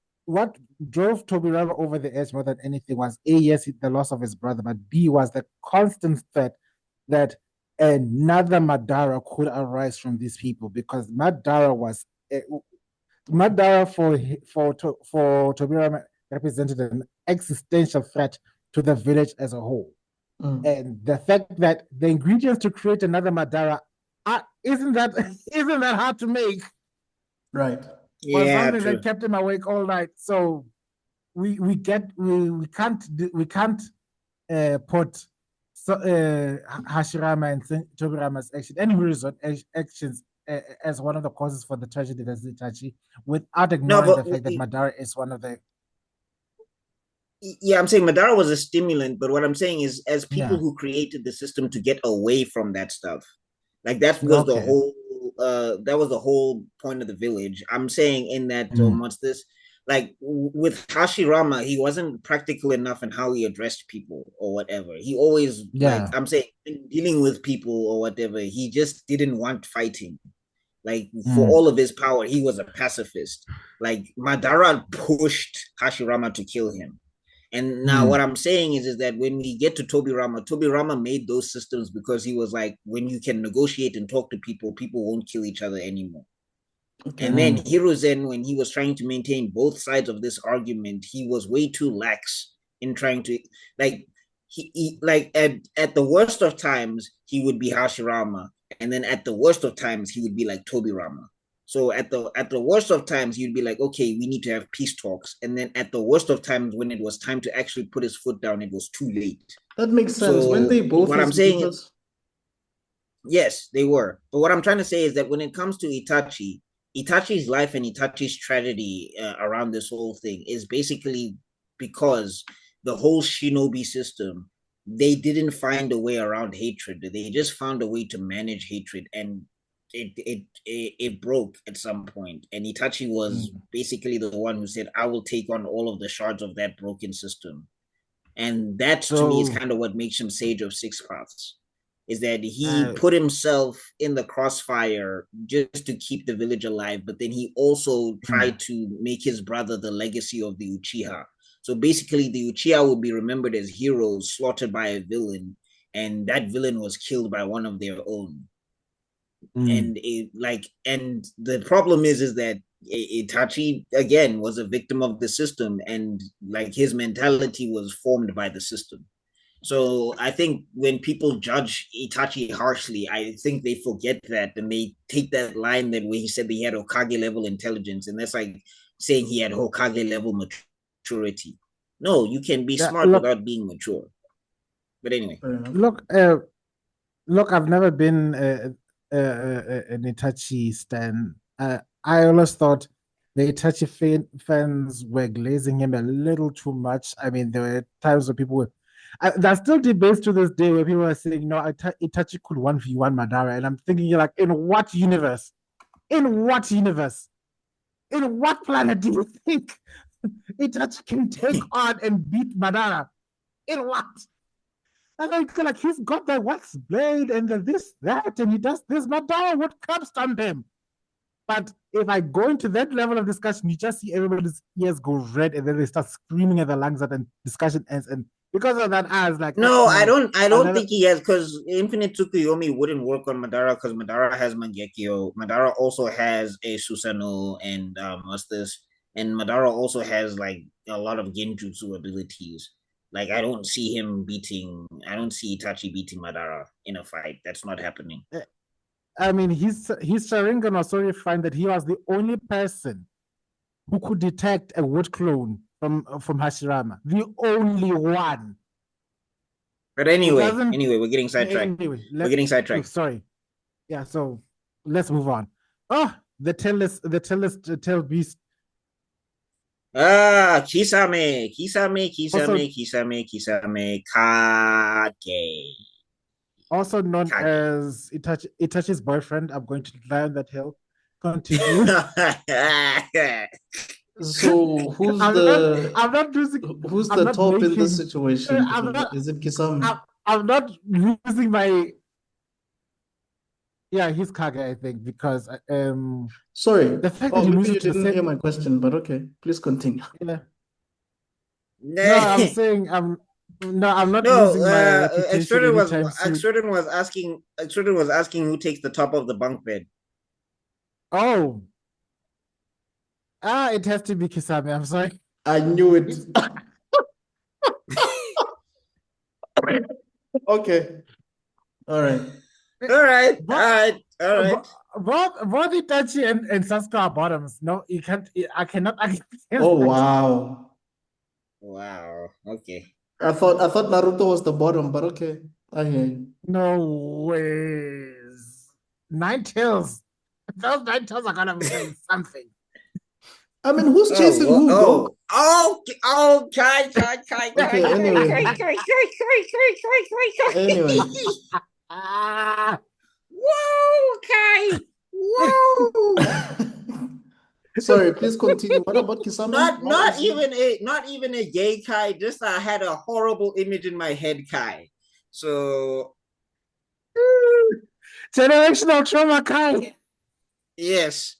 drove Tobirama over the edge more than anything was A, yes, the loss of his brother, but B was the constant threat that another Madara could arise from these people, because Madara for Tobirama represented an existential threat to the village as a whole. And the fact that the ingredients to create another Madara isn't that hard to make, right? Was something that kept him awake all night. So we can't put Hashirama and Tobirama's actions as one of the causes for the tragedy that's Itachi, without ignoring the fact that Madara is one of the. Yeah, I'm saying Madara was a stimulant, but what I'm saying is, as people who created the system to get away from that stuff, like that was the whole point of the village. I'm saying in that like with Hashirama, he wasn't practical enough in how he addressed people or whatever. He always like, I'm saying, dealing with people or whatever, he just didn't want fighting. Like, for all of his power, he was a pacifist. Like, Madara pushed Hashirama to kill him. And now what I'm saying is that when we get to Tobirama made those systems because he was like, when you can negotiate and talk to people, people won't kill each other anymore. Okay. And then Hiruzen, when he was trying to maintain both sides of this argument, he was way too lax in trying to, like, he like at the worst of times, he would be Hashirama. And then at the worst of times, he would be like Tobirama. So at the worst of times, you'd be like, okay, we need to have peace talks. And then at the worst of times, when it was time to actually put his foot down, it was too late. That makes sense. When they both what his I'm saying is, mentors? yes, they were. But what I'm trying to say is that when it comes to Itachi, Itachi's life and Itachi's tragedy around this whole thing is basically because the whole shinobi system, they didn't find a way around hatred. They just found a way to manage hatred, and it broke at some point. And Itachi was basically the one who said, "I will take on all of the shards of that broken system." And that to me is kind of what makes him Sage of Six Paths, is that he put himself in the crossfire just to keep the village alive, but then he also tried to make his brother the legacy of the Uchiha. So basically, the Uchiha would be remembered as heroes slaughtered by a villain, and that villain was killed by one of their own. And and the problem is that Itachi again was a victim of the system, and like his mentality was formed by the system. So I think when people judge Itachi harshly, I think they forget that, and they take that line that where he said that he had Hokage level intelligence, and that's like saying he had Hokage level maturity. No, you can be smart without being mature. But anyway, look, I've never been an Itachi stan. I always thought the Itachi fans were glazing him a little too much. I mean, there were times where people were. There's still debates to this day where people are saying, Itachi could 1v1 Madara. And I'm thinking, you're like, in what universe? In what universe? In what planet do you think Itachi can take on and beat Madara? In what? And I feel like he's got the wax blade and the this, that, and he does this. Madara would come stand him. But if I go into that level of discussion, you just see everybody's ears go red and then they start screaming at the lungs and discussion ends. And because of that, I was like, no, I don't think he has, because Infinite Tsukuyomi wouldn't work on Madara because Madara has Mangekyo. Madara also has a Susanoo and what's this? And Madara also has like a lot of genjutsu abilities. Like I don't see Itachi beating Madara in a fight. That's not happening. I mean, his Sharingan was so refined that he was the only person who could detect a wood clone from Hashirama. The only one. But anyway, we're getting sidetracked. We're getting sidetracked. Sorry. Yeah, so let's move on. Oh, the tail beast. Kisame Kage. Also known as Itachi's boyfriend. I'm going to lie on that hill. Continue. So who's the top in this situation? Is it Kisame? I'm not using my. Yeah, he's Kage, I think, because sorry. The fact that maybe you didn't hear my question, but okay, please continue. Yeah. No, I'm saying I'm not using my reputation. Extrudin was asking who takes the top of the bunk bed. Oh. It has to be Kisame. I'm sorry. I knew it. Okay. All right. Both Itachi and Sasuke are bottoms. No, you can't. I cannot. Oh wow. Wow. Okay. I thought Naruto was the bottom, but okay. I hear you. No ways. Nine tails. Those 9 tails are gonna be doing something. I mean, who's chasing who, dog? Kai. Okay, anyway. Anyway. Whoa, Kai. Whoa. Sorry, please continue. What about Kisame? Not even a gay Kai. Just I had a horrible image in my head, Kai. So generational trauma, Kai. Yes.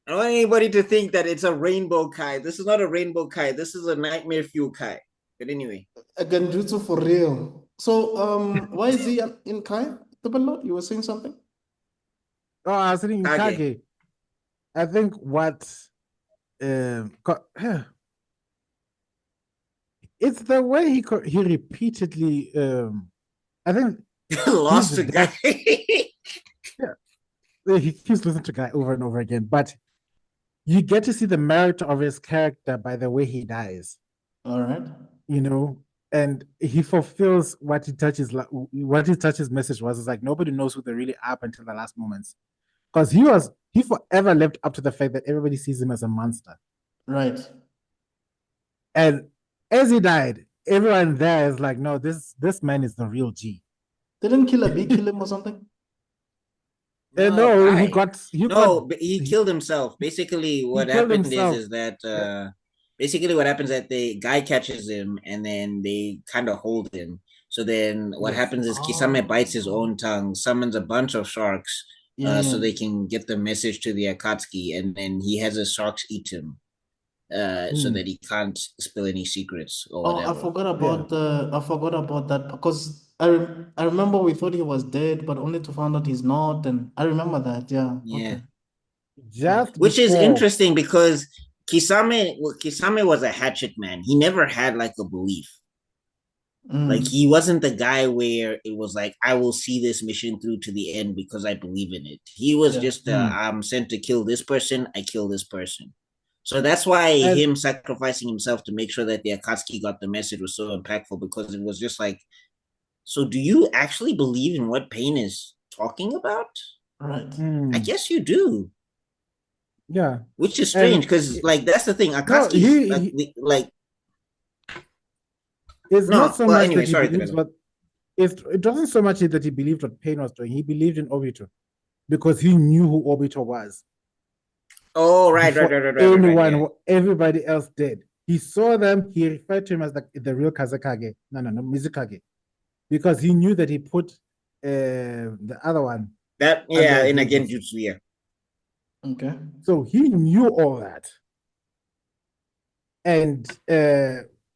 I don't want anybody to think that it's a rainbow Kai. This is not a rainbow Kai. This is a nightmare fuel Kai. But anyway. A Genjutsu for real. So, why is he in Kai? You were saying something? Oh, I was saying in Kage. I think what it's the way he repeatedly I think lost a guy. Yeah, he keeps losing to guy over and over again, but you get to see the merit of his character by the way he dies. All right. You know, and he fulfills what he touches. Like what his touches message was, is like nobody knows who they really are up until the last moments, because he forever lived up to the fact that everybody sees him as a monster. Right. And as he died, everyone there is like, no, this man is the real G. Didn't Killer Bee kill him or something? No, he killed himself. Basically, what killed happened himself. is that basically what happens is that the guy catches him and then they kind of hold him. So then what Yes. happens is Kisame bites his own tongue, summons a bunch of sharks so they can get the message to the Akatsuki, and then he has the sharks eat him so that he can't spill any secrets or Oh, whatever. I forgot about that because I remember we thought he was dead, but only to find out he's not, and I remember that. Yeah. Yeah. Okay. Which is interesting because Kisame was a hatchet man. He never had like a belief. Like he wasn't the guy where it was like, I will see this mission through to the end because I believe in it. He was just I'm sent to kill this person, I kill this person. So that's why him sacrificing himself to make sure that the Akatsuki got the message was so impactful, because it was just like, so do you actually believe in what Pain is talking about? Right. I guess you do. Yeah. Which is strange because like that's the thing. Akatsuki it's not so much that he sorry, believes what it wasn't so much that he believed what Pain was doing. He believed in Obito because he knew who Obito was. Oh, right. Everybody else did. He saw them. He referred to him as the real Kazekage. No, Mizukage, because he knew that he put the other one. In a Genjutsu, yeah. Okay. So he knew all that, and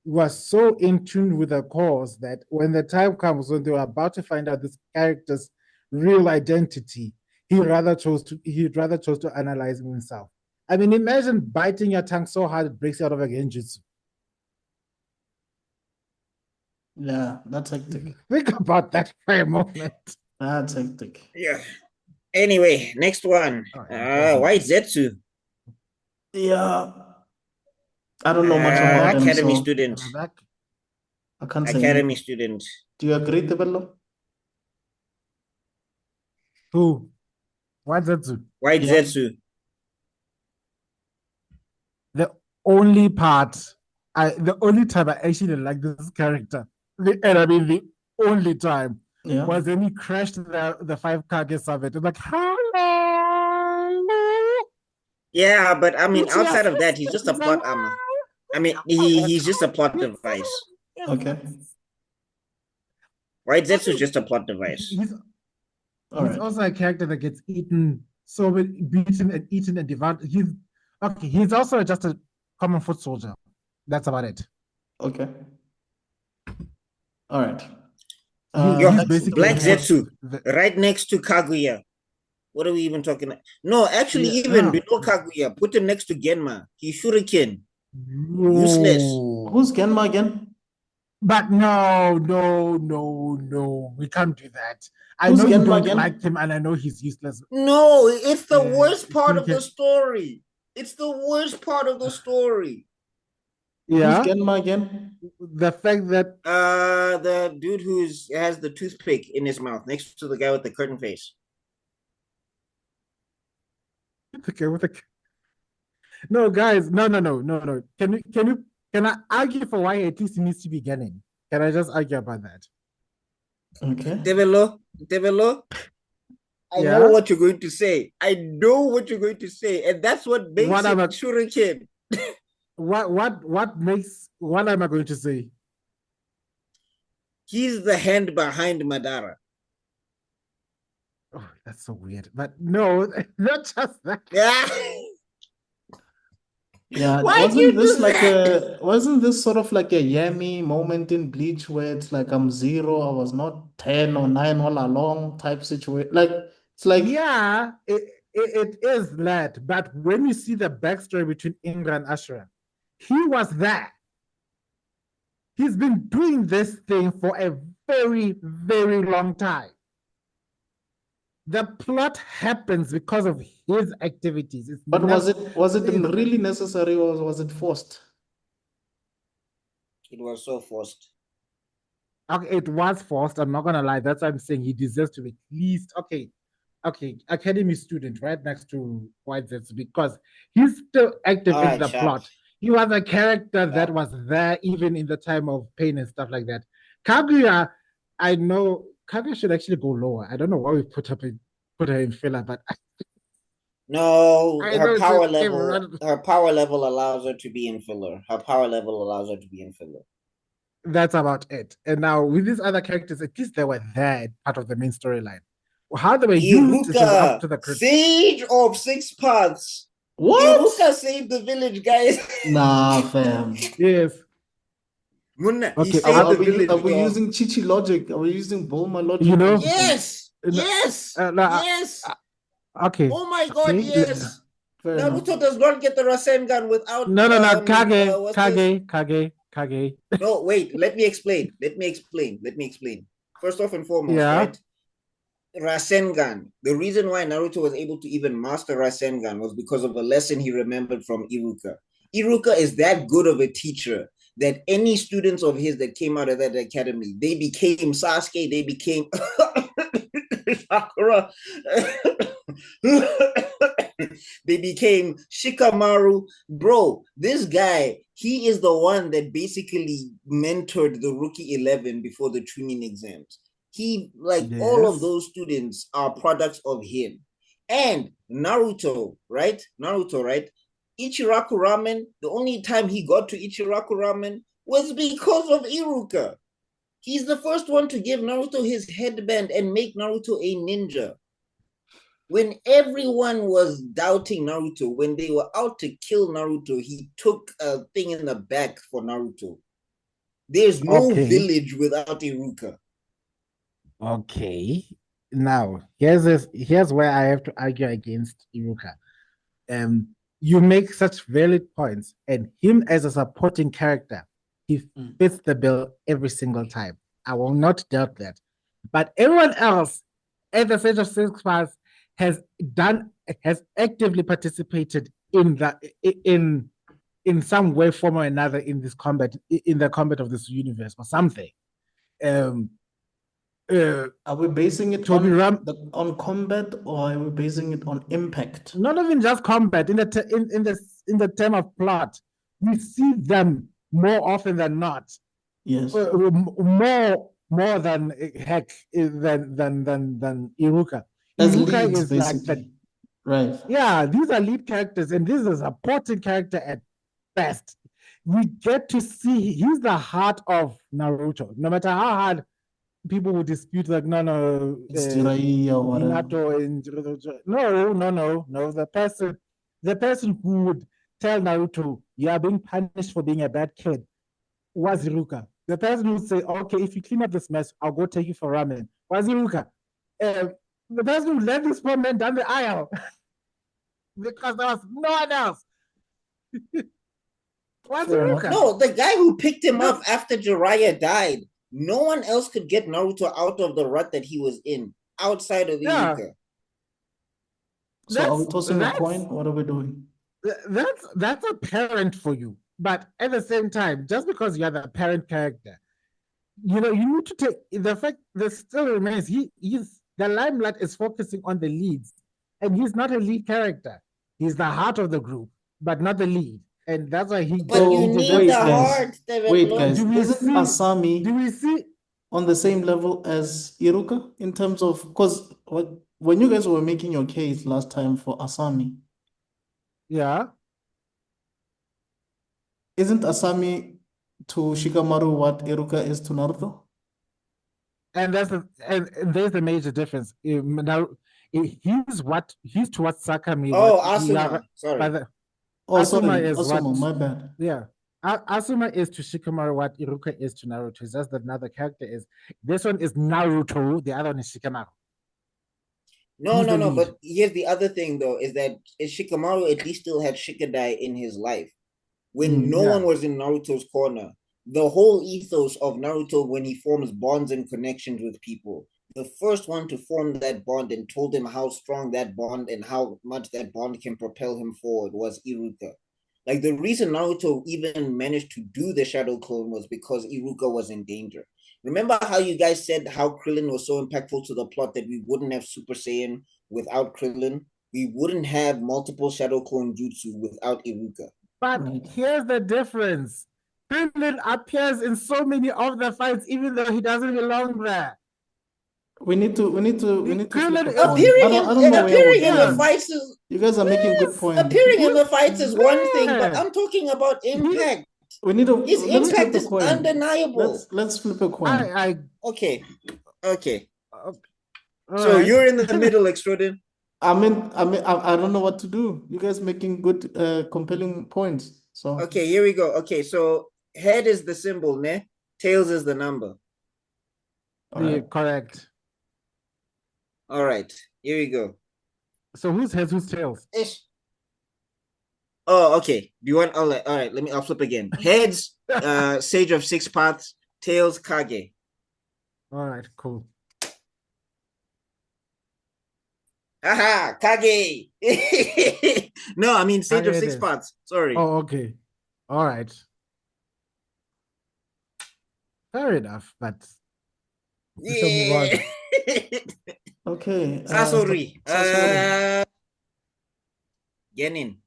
was so in tune with the cause that when the time comes when they were about to find out this character's real identity, he'd rather chose to analyze himself. I mean, imagine biting your tongue so hard it breaks out of a genjutsu. Yeah, that's hectic. Think about that for a moment. That's hectic. Yeah. Anyway, next one. White Zetsu. Yeah. I don't know much about him. Academy student. I can't say Academy student. Do you agree, Tebello? Who? White Zetsu. White Zetsu. The only time I actually like this character, the only time was when he crashed the 5 Kage Summit. It's like, hello. Yeah, but I mean, outside of that, he's just a plot armor. I mean, he's just a plot device. Okay. White Zetsu is just a plot device. He's also a character that gets beaten and eaten and devoured. He's also just a common foot soldier. That's about it. Okay. All right. He's basically Black Zetsu, right next to Kaguya. What are we even talking about? No, actually, even below Kaguya, put him next to Genma. He's Shuriken. Useless. Who's Genma again? But no. We can't do that. I know you don't like him, and I know he's useless. No, it's the worst part of the story. It's the worst part of the story. Yeah. Who's Genma again? The fact that the dude who has the toothpick in his mouth next to the guy with the curtain face. Okay, no, guys, no. Can I argue for why at least he needs to be getting? Can I just argue about that? Okay. Develo. I know what you're going to say. And that's what makes it Shuriken. What am I going to say? He's the hand behind Madara. Oh, that's so weird. But no, not just that. Yeah, wasn't this sort of like a Yami moment in Bleach where it's like I'm 0, I was not 10 or 9 all along type situation? Like it's like it is that. But when you see the backstory between Indra and Ashura, he was there. He's been doing this thing for a very, very long time. The plot happens because of his activities. But was it really necessary or was it forced? It was so forced. Okay, it was forced. I'm not gonna lie. That's why I'm saying he deserves to be at least okay, academy student right next to White Zets because he's still active All in right, the sharp. plot. He was a character that Sharp. was there even in the time of pain and stuff like that. Kaguya, I know Kaguya should actually go lower. I don't know why we put her in filler, but No, I know it's her power level allows her to be in filler. Her power level allows her to be in filler. that's about it. And now with these other characters, at least they were there part of the main storyline. How they were used, it is up Iruka, to the critic. Sage of Six Paths. What? Iruka saved the village, guys. Nah, fam. Yes. Munna, he Okay. saved the Are village, we dog. using Chichi logic? Are we using Bulma logic? You know, Yes, yes, yes. okay. Oh my god, Okay. yes. Fair enough. Naruto does not get the Rasengan without No. what's this? Kage. No, wait, let me explain. First off and foremost, Yeah. right? Rasengan. The reason why Naruto was able to even master Rasengan was because of a lesson he remembered from Iruka. Iruka is that good of a teacher that any students of his that came out of that academy, they became Sasuke, they became Sakura, they became Shikamaru. Bro, this guy, he is the one that basically mentored the rookie 11 before the Chunin exams. He, like, all of Yes. those students are products of him. And Naruto, right? Ichiraku Ramen, the only time he got to Ichiraku Ramen was because of Iruka. He's the first one to give Naruto his headband and make Naruto a ninja. When everyone was doubting Naruto, when they were out to kill Naruto, he took a thing in the back for Naruto. There's no village without Iruka. Okay. Now, here's where I have to argue against Iruka. You make such valid points, and him as a supporting character, he fits the bill every single time. I will not doubt that. But everyone else at the Sage of Six Paths has actively participated in some way, form, or another in this combat, in the combat of this universe or something. Are we basing it on combat, or are we basing it on impact? Not even just combat. In the term of plot, we see them more often than not. Yes. More than heck than Iruka. As Iruka leads, is basically. like right. Yeah, these are lead characters, and this is a supporting character at best. We get to see he's the heart of Naruto. No matter how hard people would dispute, like, no, it's Jiraiya or whatever. No. The person who would tell Naruto, you are being punished for being a bad kid, was Iruka. The person who would say, okay, if you clean up this mess, I'll go take you for ramen, was Iruka. The person who led this poor man down the aisle because there was no one else. Was Iruka. No, the guy who picked him up after Jiraiya died. No one else could get Naruto out of the rut that he was in outside of Iruka. So are we tossing a coin? What are we doing? That's a parent for you. But at the same time, just because you're the parent character, you need to take the fact that still remains he's the limelight is focusing on the leads, and he's not a lead character. He's the heart of the group, but not the lead. And that's why he. But you need the heart. Wait, guys. Isn't Asami do we see on the same level as Iruka in terms of, because when you guys were making your case last time for Asami, yeah, isn't Asami to Shikamaru what Iruka is to Naruto? And there's the major difference. Now he's towards Sakami. Oh, Asuma. Sorry. Asuma is Asuma, my bad. Yeah. Asuma is to Shikamaru what Iruka is to Naruto. It's just that another character is. This one is Naruto, the other one is Shikamaru. No. But here's the other thing, though, is that Shikamaru at least still had Shikadai in his life. When no one was in Naruto's corner, the whole ethos of Naruto when he forms bonds and connections with people, the first one to form that bond and told him how strong that bond and how much that bond can propel him forward was Iruka. Like, the reason Naruto even managed to do the Shadow Clone was because Iruka was in danger. Remember how you guys said how Krillin was so impactful to the plot that we wouldn't have Super Saiyan without Krillin? We wouldn't have multiple Shadow Clone Jutsu without Iruka. But here's the difference. Krillin appears in so many of the fights, even though he doesn't belong there. We need to Krillin flip a coin. Appearing I don't know where we're in the going. fights is You guys are making good points. appearing in the fights is one thing, but Where? I'm talking about impact. We need to His let's flip impact a is coin. undeniable. Let's flip a coin. Okay. So right. you're in the middle, Extruded. I don't know what to do. You guys making good, compelling points. So okay, here we go. Okay, so head is the symbol, ne? Tails is the number. Right. Correct. All right, here we go. So who's heads, who's tails? Ish. Oh, okay. Do you want? All right. I'll flip again. Heads, Sage of Six Paths. Tails, Kage. All right, cool. Aha, Kage. No, I mean Sage of Six Paths. Sorry. Oh, okay. All right. Fair enough, but yeah. okay. Sasori. Genin.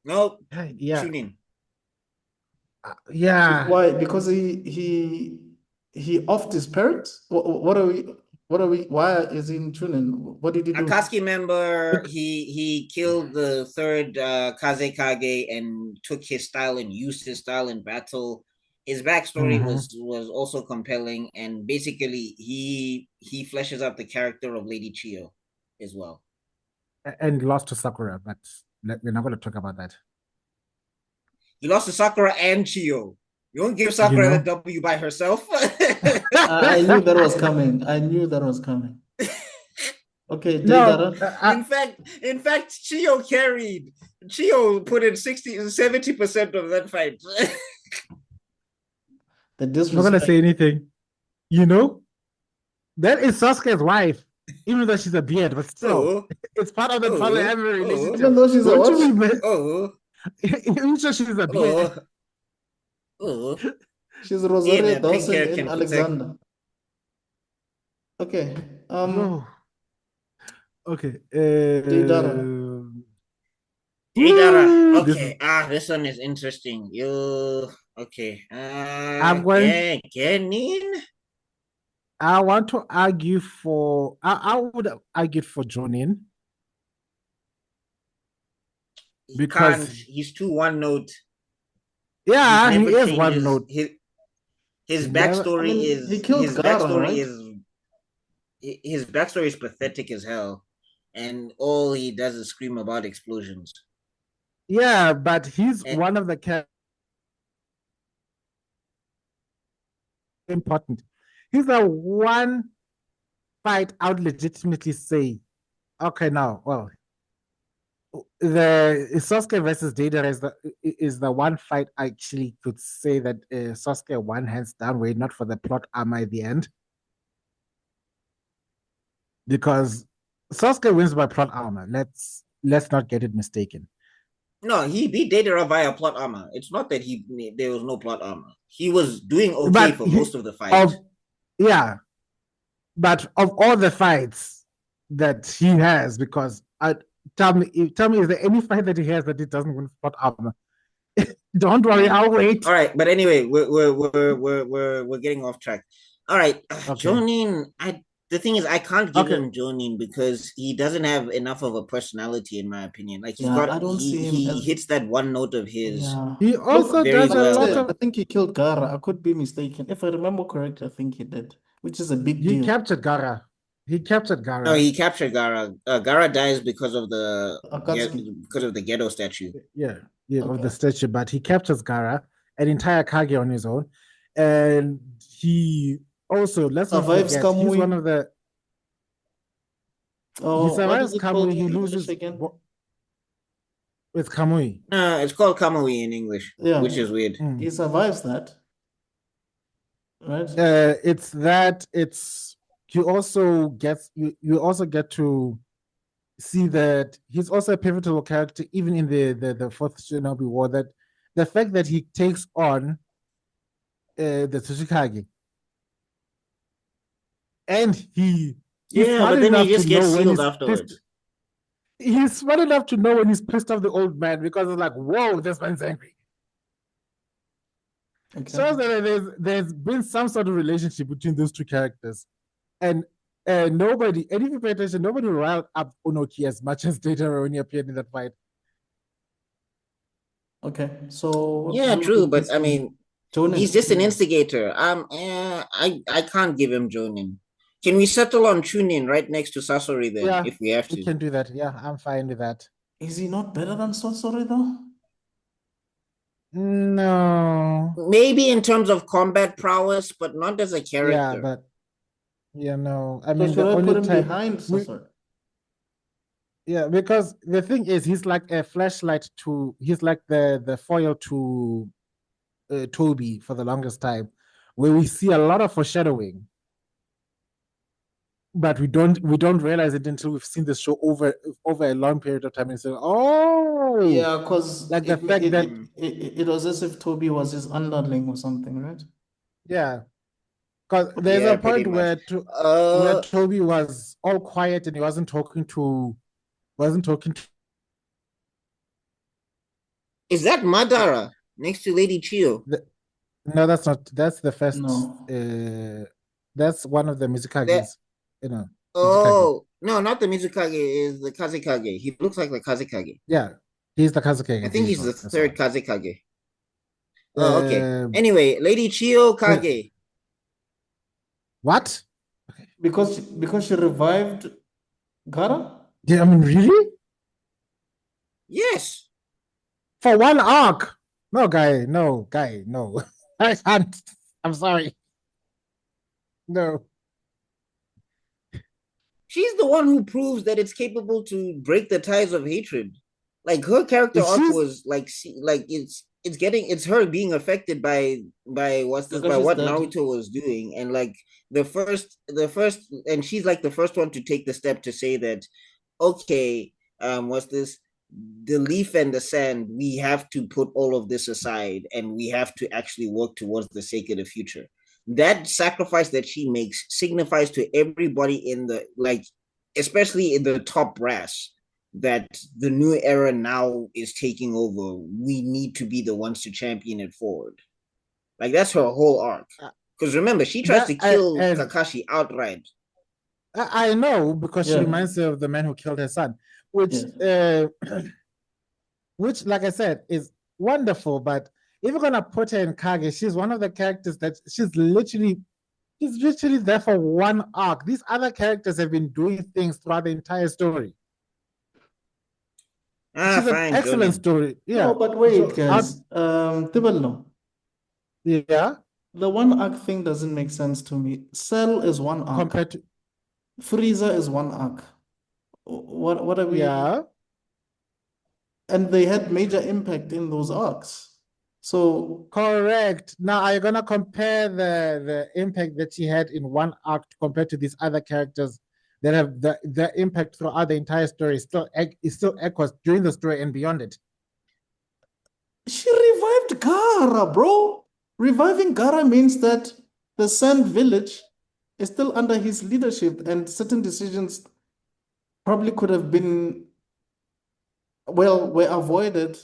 No. Yeah. Chunin. Yeah. Why? Because he offed his parents? What are we? Why is he in Chunin? What did he do? Akatsuki member, he killed the third Kazekage and took his style and used his style in battle. His backstory was also compelling, and basically he fleshes out the character of Lady Chiyo as well. And lost to Sakura, but we're not going to talk about that. He lost to Sakura and Chiyo. You won't give Sakura the W by herself. I knew that was coming. Okay, no, in fact, Chiyo carried. Chiyo put in 70% of that fight. I'm not gonna say anything. That is Sasuke's wife, even though she's a beard, but still, it's part of the polyamorous relationship. Even though she's a what? Even though she's a beard. She's Rosario Dawson in Alexander. Okay. Okay. Deidara. Okay. This one is interesting. Okay. I'm going. Genin? I want to argue for. I would argue for Jonin. Because he's too one note. Yeah, he is one note. His backstory is he killed Gaara, his backstory is pathetic as hell, and all he does is scream about explosions. Yeah, but he's one of the important. He's the one fight I would legitimately say, okay, now, well, the Sasuke versus Deidara is the one fight I actually could say that Sasuke won hands down, were not for the plot armor at the end. Because Sasuke wins by plot armor. Let's not get it mistaken. No, he beat Deidara via plot armor. It's not that there was no plot armor. He was doing okay for most of the fights. Yeah. But of all the fights that he has, because tell me, is there any fight that he has that he doesn't win plot armor? Don't worry, I'll wait. All right, but anyway, we're getting off track. All right, Jonin. The thing is, I can't give him Jonin because he doesn't have enough of a personality, in my opinion. Like he hits that one note of his. Yeah. He also does a lot of. I think he killed Gaara. I could be mistaken. If I remember correctly, I think he did, which is a big deal. He captured Gaara. No, he captured Gaara. Gaara dies because of the ghetto statue. Yeah, of the statue. But he captures Gaara, an entire Kage on his own, and he also survives Kamui. He's one of the. Oh, he survives Kamui. He loses again. It's Kamui. No, it's called Kamui in English, which is weird. He survives that, right? It's you also get to see that he's also a pivotal character, even in the fourth Shinobi War. That the fact that he takes on the Tsuchikage And he's Yeah, smart but then he enough to just gets know when sealed he's afterwards. pissed. He's smart enough to know when he's pissed off the old man because it's like, whoa, this man's angry. Okay. Shows that there's been some sort of relationship between those two characters. And nobody, and if you pay attention, nobody riled up Onoki as much as Data when he appeared in that fight. Okay, so Yeah, true, but I mean, Jonin. he's just an instigator. I can't give him Jonin. Can we settle on Chunin right next to Sasori then, Yeah, if we have we to? can do that. Yeah, I'm fine with that. Is he not better than Sasori though? No. Maybe in terms of combat prowess, but not as a character. Yeah, but no. I So mean, should the I only put him time behind Sasori? yeah, because the thing is, he's like a flashlight to. He's like the foil to Toby for the longest time, where we see a lot of foreshadowing, but we don't realize it until we've seen the show over a long period of time and say, oh, Yeah, because like the fact that it was as if Toby was his underling or something, right? yeah, because there's a point where Toby was all quiet and he wasn't talking to. Is that Madara next to Lady Chio? No, that's not. That's the first. No. That's one of the Mizukagis. You know. Oh, no, not the Mizukage, is the Kazekage. He looks like the Kazekage. Yeah, he's the Kazekage. I think he's the third Kazekage. Oh, okay. Anyway, Lady Chio Kage. What? Because she revived Gara? Yeah, I mean, really? Yes. For one arc. No, guy. No. I can't. I'm sorry. No. She's the one who proves that it's capable to break the ties of hatred. Like her character arc was like it's her being affected by what Naruto was doing, and like the first and she's like the first one to take the step to say that okay, what's this, the leaf and the sand, we have to put all of this aside and we have to actually work towards the sake of the future. That sacrifice that she makes signifies to everybody in the, like, especially in the top brass, that the new era now is taking over. We need to be the ones to champion it forward. Like, that's her whole arc. Because remember, she tries to kill Kakashi outright. I know, because she reminds her of the man who killed her son, which which, like I said, is wonderful. But if you're gonna put her in Kage, she's one of the characters that she's literally there for one arc. These other characters have been doing things throughout the entire story. She's an excellent story. Yeah. No, but wait, guys. Tibalo. Yeah. The one arc thing doesn't make sense to me. Cell is one arc. Compared to Frieza is one arc. What are we? Yeah. And they had major impact in those arcs. So correct. Now, are you gonna compare the impact that she had in one arc compared to these other characters that have the impact throughout the entire story? Still echoes during the story and beyond it. She revived Gara, bro. Reviving Gara means that the Sand Village is still under his leadership, and certain decisions probably could have been were avoided,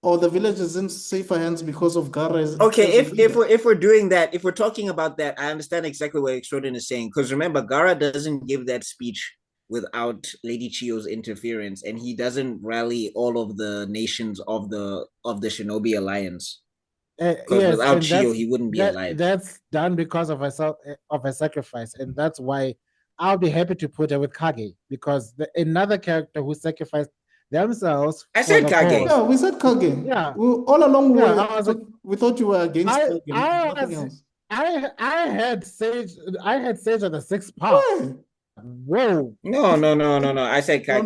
or the village is in safer hands because of Gara. Okay, if we're doing that, if we're talking about that, I understand exactly what Extraordin is saying. Because remember, Gara doesn't give that speech without Lady Chio's interference, and he doesn't rally all of the nations of the Shinobi Alliance. Because without Chio, he wouldn't be alive. That's done because of a sacrifice, and that's why I'll be happy to put her with Kage, because another character who sacrificed themselves. I said Kage. Yeah, we said Kage. Yeah, all along we thought you were against Kage. I had Sage. I had Sage at the 6th part. Whoa! No! I said Kage.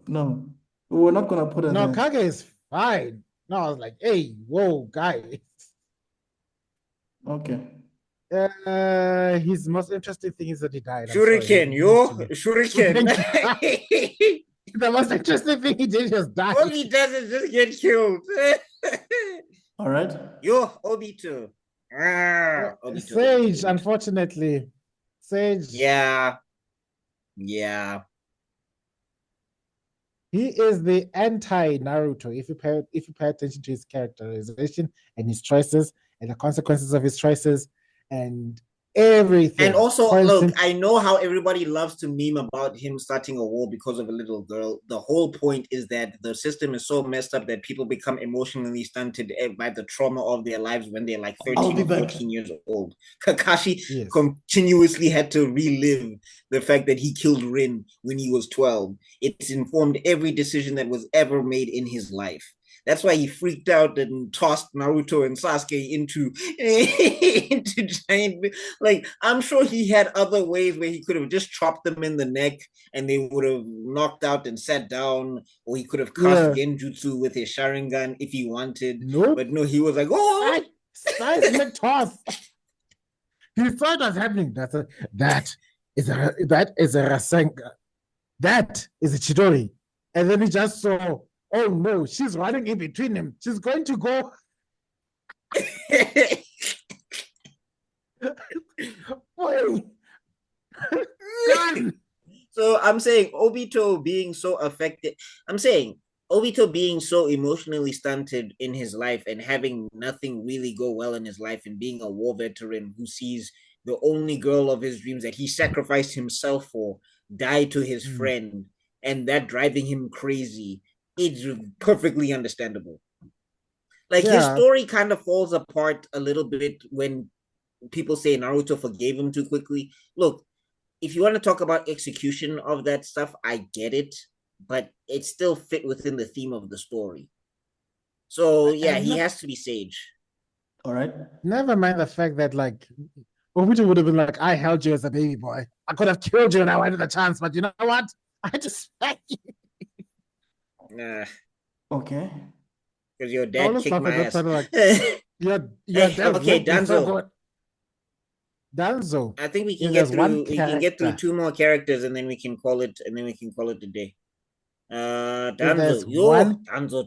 No. We were not gonna put her there. No, Kage is fine. No, I was like, hey, whoa, guys. Okay. His most interesting thing is that he died. Shuriken. The most interesting thing he did was die. All he does is just get killed. All right. Obito. Sage, unfortunately. Sage. Yeah. He is the anti-Naruto. If you pay attention to his characterization and his choices and the consequences of his choices and everything. And also, For look, instance, I know how everybody loves to meme about him starting a war because of a little girl. The whole point is that the system is so messed up that people become emotionally stunted by the trauma of their lives when they're like I'll 13 be or back. 14 years old. Kakashi yes. continuously had to relive the fact that he killed Rin when he was 12. It's informed every decision that was ever made in his life. That's why he freaked out and tossed Naruto and Sasuke into giant. Like, I'm sure he had other ways where he could have just chopped them in the neck and they would have knocked out and sat down, or he could have cast genjutsu with his Sharingan if he wanted. Nope. But no, he was like, oh, seismic toss. He saw it was happening. That is a Rasengan. That is a Chidori. And then he just saw, oh no, she's running in between him. She's going to go. Wait. So I'm saying Obito being so affected. I'm saying Obito being so emotionally stunted in his life and having nothing really go well in his life and being a war veteran who sees the only girl of his dreams that he sacrificed himself for die to his friend, and that driving him crazy, it's perfectly understandable. Like his story kind of falls apart a little bit when people say Naruto forgave him too quickly. Look, if you want to talk about execution of that stuff, I get it, but it still fit within the theme of the story. So yeah, he has to be Sage. All right. Never mind the fact that like Obito would have been like, I held you as a baby boy. I could have killed you and I wanted the chance, but you know what? I just Nah. Okay. Because your dad kicked my ass. Like, your dad okay, Danzo. So Danzo. I think we can get through. We can get through 2 more characters, and then we can call it. And then we can call it a day. Danzo.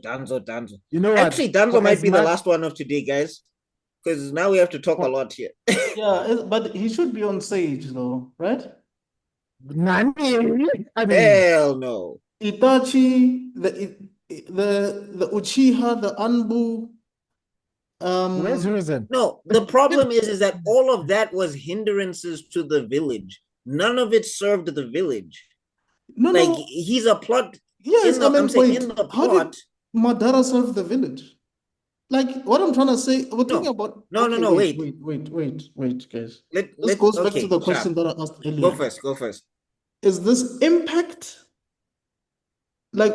Danzo. You know what? Actually, Danzo might be the last one of today, guys. Because now we have to talk a lot here. Yeah, but he should be on Sage though, right? Nani? I mean, hell no. Itachi, the Uchiha, the Anbu. Where's Hiruzen? No, the problem is that all of that was hindrances to the village. None of it served the village. No, like he's a plot. Yes, I'm saying in the plot. How did Madara serve the village? Like what I'm trying to say, we're talking about. No, wait, guys. This goes back to the question that I asked earlier. Go first. Is this impact? Like,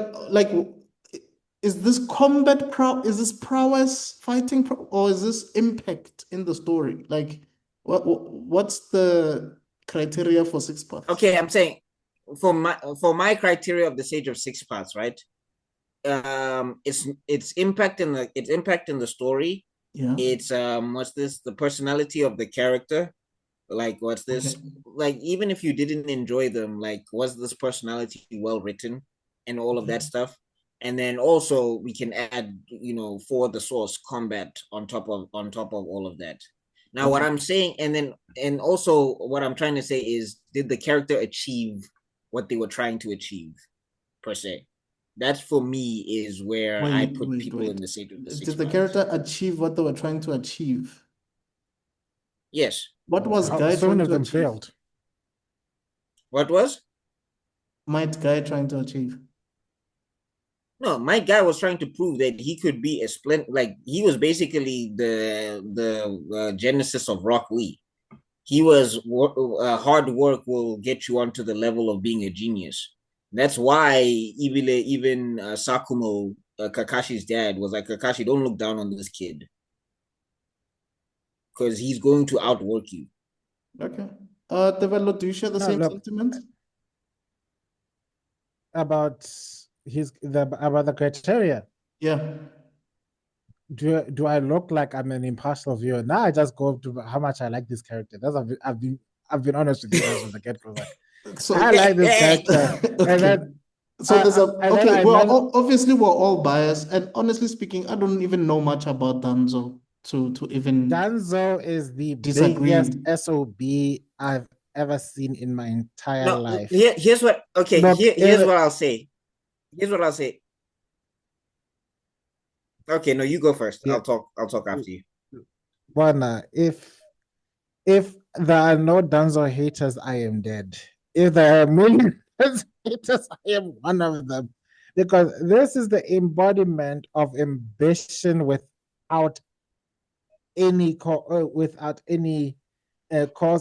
is this combat is this prowess fighting or is this impact in the story? Like, what's the criteria for 6 parts? Okay, I'm saying for my criteria of the Sage of 6 parts, right? It's impact in the story. Yeah. It's what's this? The personality of the character. Like, what's this? Okay. Like, even if you didn't enjoy them, like, was this personality well written and all of that stuff? And then also we can add, for the source combat on top of all of that. Now, what I'm saying, and also what I'm trying to say is, did the character achieve what they were trying to achieve, per se? That for me is where I put people in the Sage of the 6 Did the character achieve what they were trying to achieve? Yes. What was Guy trying to achieve? Failed. What was? Might Guy trying to achieve? No, my guy was trying to prove that he could be a splendid. Like, he was basically the genesis of Rock Lee. He was hard work will get you onto the level of being a genius. That's why even Sakumo, Kakashi's dad, was like, Kakashi, don't look down on this kid, because he's going to outwork you. Okay. Develo, do you share the same sentiment about about the criteria? Yeah. Do I look like I'm an impartial viewer? Now I just go to how much I like this character. That's I've been honest with you guys from the get-go. Like, so I like this character. Okay. And then, so there's obviously we're all biased, and honestly speaking, I don't even know much about Danzo to even Danzo is the biggest SOB I've ever seen in my entire No, life. here's what. Okay, Look, here's what I'll say. Here's what I'll say. Okay, no, you go first. Yeah. I'll talk after you. Bwana, if there are no Danzo haters, I am dead. If there are millions haters, I am one of them. Because this is the embodiment of ambition without any cause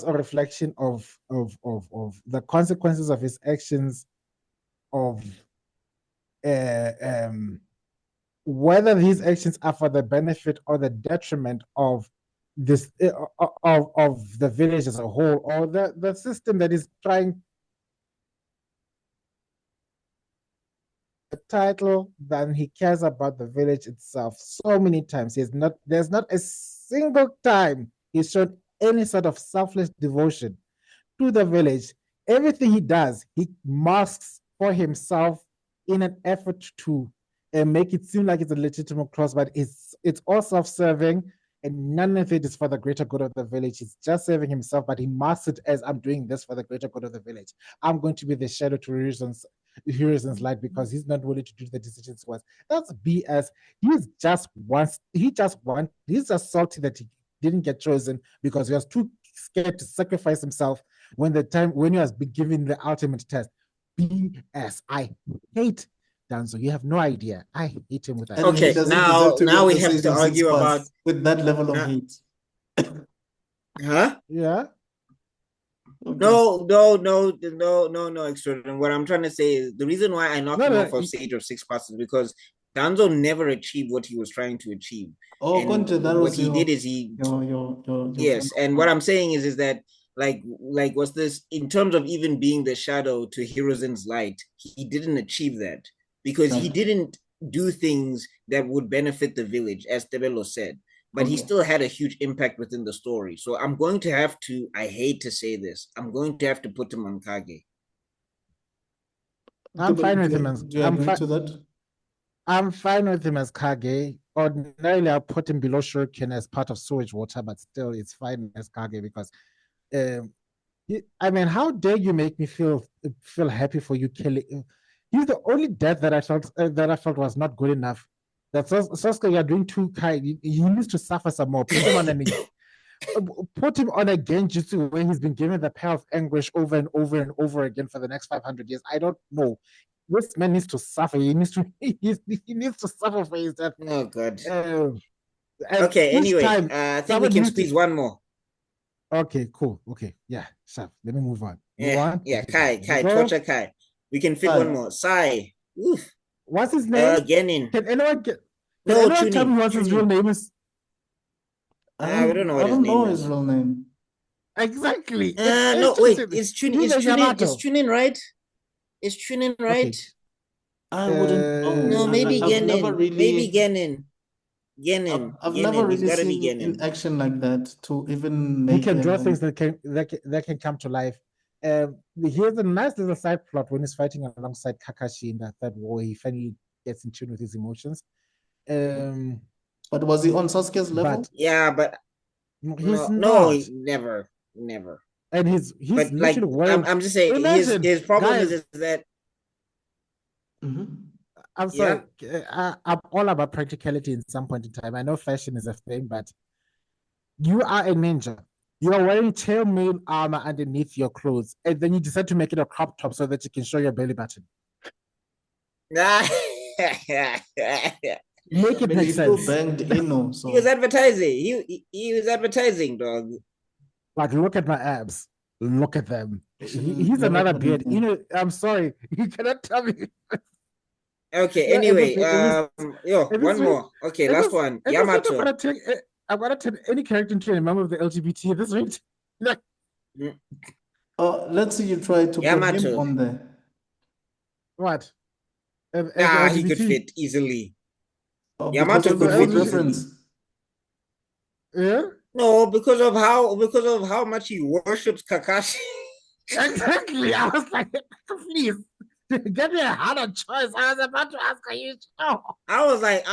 or reflection of the consequences of his actions, of uh, um, whether these actions are for the benefit or the detriment of this of the village as a whole, or the system that is trying the title than he cares about the village itself. So many times there's not a single time he's shown any sort of selfless devotion to the village. Everything he does, he masks for himself in an effort to make it seem like it's a legitimate cause, but it's all self-serving, and none of it is for the greater good of the village. He's just serving himself, but he masks it as, I'm doing this for the greater good of the village. I'm going to be the shadow to Horizon's light because he's not willing to do the decisions he wants. That's BS. He's just salty that he didn't get chosen because he was too scared to sacrifice himself when he was given the ultimate test. BS. I hate Danzo. You have no idea. I hate him with that. Okay, now we have to argue about with that level of hate. Huh? Yeah. Okay. No, extraordinary. What I'm trying to say is the reason why I knocked him off of Sage of Six Parts is because Danzo never achieved what he was trying to achieve. Oh, and what he did is he yes, and what I'm saying is that like what's this in terms of even being the shadow to Hiruzen's light, he didn't achieve that because he didn't do things that would benefit the village, as Tebelo said. But he still had a huge impact within the story. So I'm going to have to, I hate to say this, I'm going to have to put him on Kage. I'm fine with him. Do you agree to that? I'm fine with him as Kage. Ordinarily, I'll put him below Shuriken as part of sewage water, but still, it's fine as Kage because, I mean, how dare you make me feel happy for you killing? He's the only death that I felt was not good enough. That Sasuke, you're doing too kind. He needs to suffer some more. Put him on a genjutsu where he's been given the pair of anguish over and over and over again for the next 500 years. I don't know. This man needs to suffer. He needs to suffer for his death. Oh God. Okay. Anyway, I think we can squeeze one more. Okay. Cool. Okay. Yeah. So let me move on. Yeah. Kai, torture Kai. We can fit one more. Sai. Oof. What's his name? Genin. Can anyone tell me what his real name is? I don't know what his name is. His real name. Exactly. No, wait. It's Chunin, right? It's Chunin, right? Okay. I wouldn't know. No, maybe Genin. Maybe Genin. I've never really seen in action like that to even make. He can draw things that can come to life. Here's a nice little side plot when he's fighting alongside Kakashi in that third war. He finally gets in tune with his emotions. But was he on Sasuke's level? But he's never. And he's like I'm just saying his problem is that. Mm-hmm. I'm sorry. Yeah. I'm all about practicality in some point in time. I know fashion is a thing, but you are a ninja. You are wearing chainmail armor underneath your clothes, and then you decide to make it a crop top so that you can show your belly button. Make it make sense. Banged in, so. He was advertising. He was advertising, dog. Like, look at my abs. Look at them. He's another beard. You know, I'm sorry. You cannot tell me. Okay, anyway, one more. Okay, last one. Yamato. I'm gonna turn any character into a member of the LGBT at this rate. Let's see you try to put him on there. What? He could fit easily. Yamato could fit reference. Yeah. No, because of how much he worships Kakashi. Exactly. I was like, please Get me a harder choice. I was about to ask you. I was like,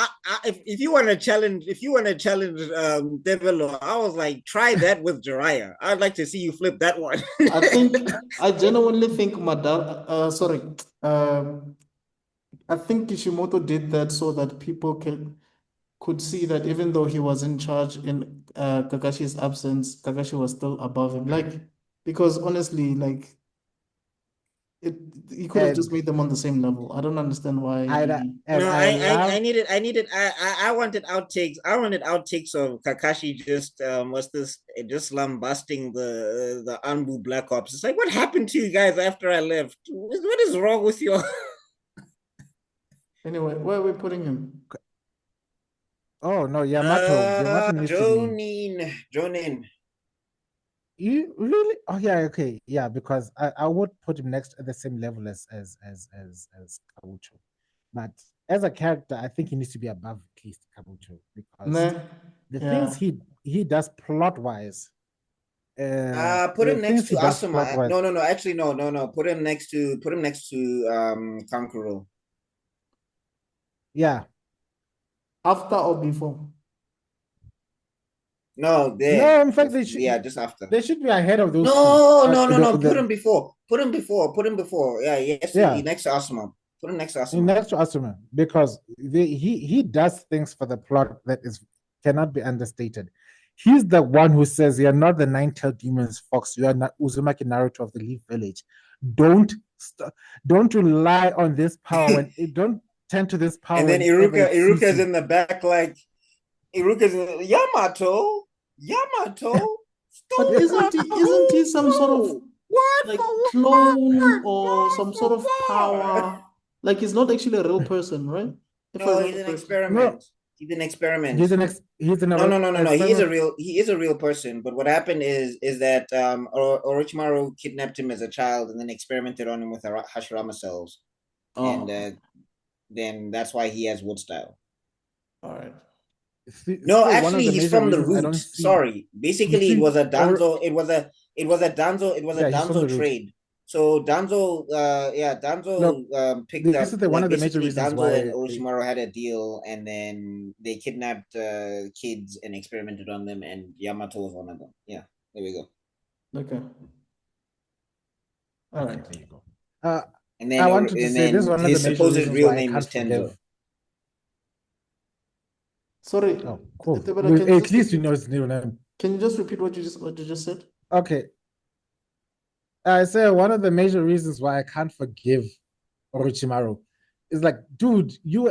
if you want to challenge, Devilo, I was like, try that with Jiraiya. I'd like to see you flip that one. I genuinely think I think Kishimoto did that so that people could see that even though he was in charge in Kakashi's absence, Kakashi was still above him. Like, because honestly, like, he could have just made them on the same level. I don't understand why. I wanted outtakes. I wanted outtakes of Kakashi just just lambasting the Anbu Black Ops. It's like, what happened to you guys after I left? What is wrong with you? Anyway, where are we putting him? Oh no, Yamato needs Jonin. You really? Oh yeah, okay, yeah. Because I would put him next at the same level as Kabuto, but as a character, I think he needs to be above at least Kabuto because the things he does plot wise. Put him next to Asuma. No. Actually, no. Put him next to Kankuro. Yeah. After or before? No, no. In fact, they should. Yeah, just after. They should be ahead of those. No. Put him before. Yeah, yes. Yeah. Next to Asuma. Put him next to Asuma. Next to Asuma, because he does things for the plot that cannot be understated. He's the one who says, "You're not the nine-tailed demon's fox. You are not Uzumaki Naruto of the Leaf Village. Don't rely on this power. When don't tend to this power." And then Iruka's in the back like. Iruka's Yamato. But isn't he some sort of clone or some sort of power? Like, he's not actually a real person, right? No, he's an experiment. No. He's an experiment. No. He is a real person. But what happened is that Orochimaru kidnapped him as a child and then experimented on him with Hashirama cells, and then that's why he has wood style. All right. No, actually, he's from the root. Sorry, basically, it was a Danzo. It was a Danzo trade. So Danzo, picked up. This is one of the major reasons Danzo why and Orochimaru had a deal, and then they kidnapped kids and experimented on them, and Yamato was one of them. Yeah, there we go. Okay. All right. There you go. And then I wanted to say this is one of the supposed real name is Tenzo. Sorry. Oh, cool. At least you know his new name. Can you just repeat what you just said? Okay. I say one of the major reasons why I can't forgive Orochimaru is like, dude, you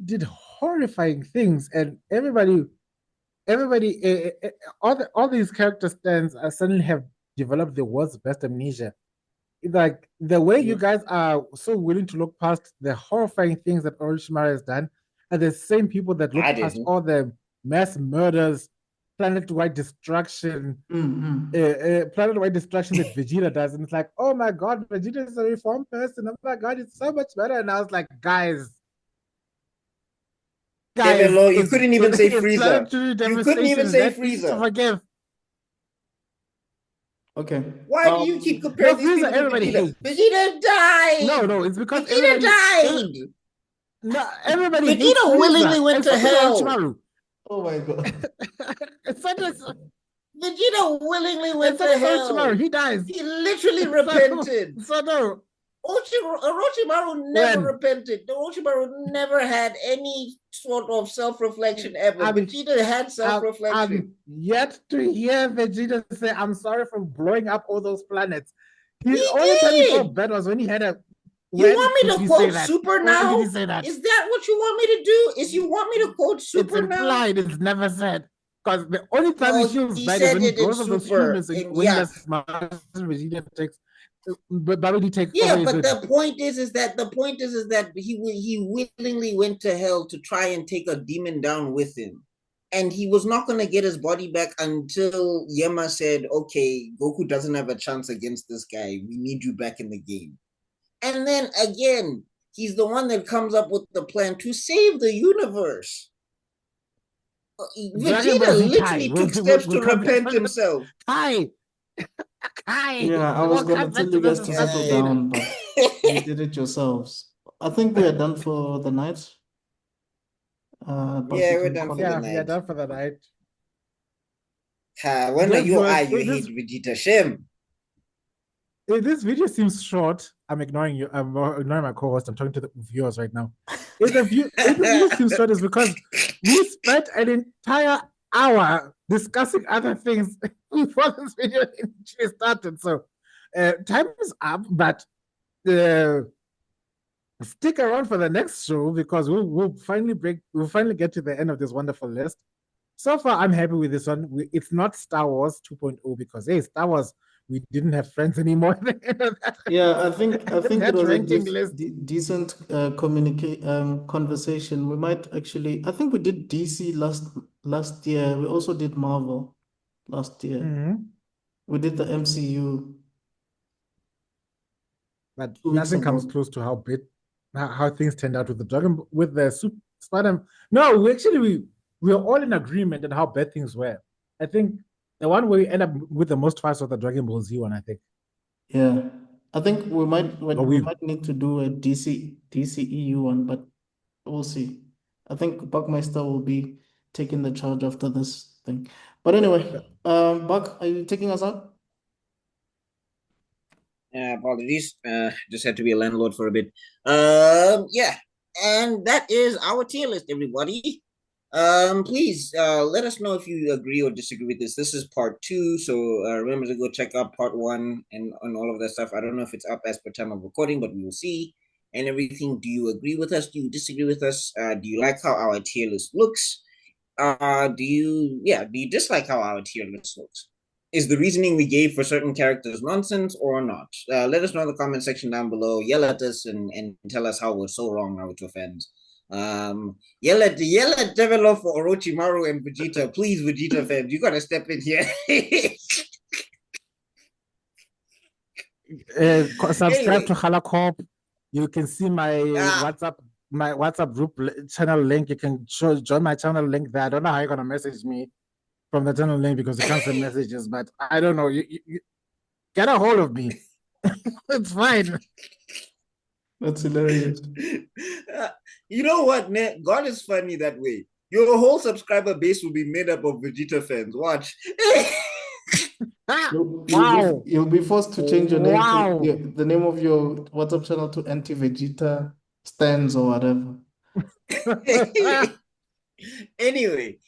did horrifying things, and everybody, all these character stands suddenly have developed the world's best amnesia. Like the way you guys are so willing to look past the horrifying things that Orochimaru has done. And the same people that look past all the mass murders, planet-wide destruction, planet-wide destruction that Vegeta does. And it's like, oh my God, Vegeta is a reformed person. Oh my God, it's so much better. And I was like, guys, you couldn't even say Frieza. You couldn't even say Frieza. To forgive. Okay. Why do you keep comparing these people to Vegeta? Vegeta died! No, it's because Vegeta died! No, everybody. Vegeta willingly went to hell. Oh my God. Vegeta willingly went to hell. He dies. He literally repented. So no. Orochimaru never repented. Orochimaru never had any sort of self-reflection ever. Vegeta had self-reflection. I'm yet to hear Vegeta say, "I'm sorry for blowing up all those planets." The only time he felt bad was when he had a. You want me to quote Super now? Is that what you want me to do? Is you want me to quote Super now? It's implied. It's never said. Because the only time he feels bad is when he goes on those humans and when Vegeta takes. But Babidi takes. Yeah, but the point is that he willingly went to hell to try and take a demon down with him. And he was not going to get his body back until Yama said, okay, Goku doesn't have a chance against this guy. We need you back in the game. And then again, he's the one that comes up with the plan to save the universe. Vegeta literally took steps to repent himself. Hi. Yeah, I was gonna tell you guys to settle down, but you did it yourselves. I think we are done for the night. But Yeah, we we're can done call for it. the Yeah, we are night. done for the night. When are Yes, you viewers, you hate Vegeta Shim? this video seems short. I'm ignoring you. I'm ignoring my co-host. I'm talking to the viewers right now. If this video seems short, is because we spent an entire hour discussing other things before this video actually started. So time is up, but uh, stick around for the next show because we'll finally get to the end of this wonderful list. So far, I'm happy with this one. It's not Star Wars 2.0 because hey, Star Wars, we didn't have friends anymore. Yeah, I think it was a ranking list. decent conversation. We might actually. I think we did DC last year. We also did Marvel last year. We did the MCU. But 2 weeks nothing comes ago. close to how things turned out with the Dragon with the Spider. No, we are all in agreement on how bad things were. I think the one where we end up with the most fights was the Dragon Ball Z one. I think. Yeah, I think we might we might need to do a DCEU one, but we'll see. I think Buckmeister will be taking the charge after this thing. But anyway, Buck, are you taking us out? Apologies. Just had to be a landlord for a bit. Yeah, and that is our tier list, everybody. Please let us know if you agree or disagree with this. This is part 2, so remember to go check out part 1 and all of that stuff. I don't know if it's up as per time of recording, but we will see. And everything. Do you agree with us? Do you disagree with us? Do you like how our tier list looks? Do you dislike how our tier list looks? Is the reasoning we gave for certain characters nonsense or not? Let us know in the comment section down below. Yell at us and tell us how we're so wrong, Naruto fans. Yell at Develop for Orochimaru and Vegeta. Please, Vegeta fans, you gotta step in here. Subscribe to Halacorp. You can see my WhatsApp group channel link. You can join my channel link there. I don't know how you're gonna message me from the channel link because you can't send messages, but I don't know. You get a hold of me. It's fine. That's hilarious. You know what, man? God is funny that way. Your whole subscriber base will be made up of Vegeta fans. Watch. You'll be forced to change your name to the name of your WhatsApp channel to anti-Vegeta stands or whatever. Anyway,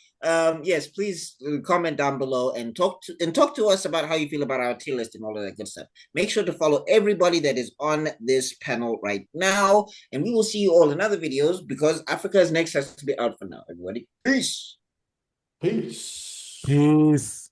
yes, please comment down below and talk to us about how you feel about our tier list and all of that good stuff. Make sure to follow everybody that is on this panel right now, and we will see you all in other videos because Africa's Next has to be out for now. Everybody, peace. Peace. Peace.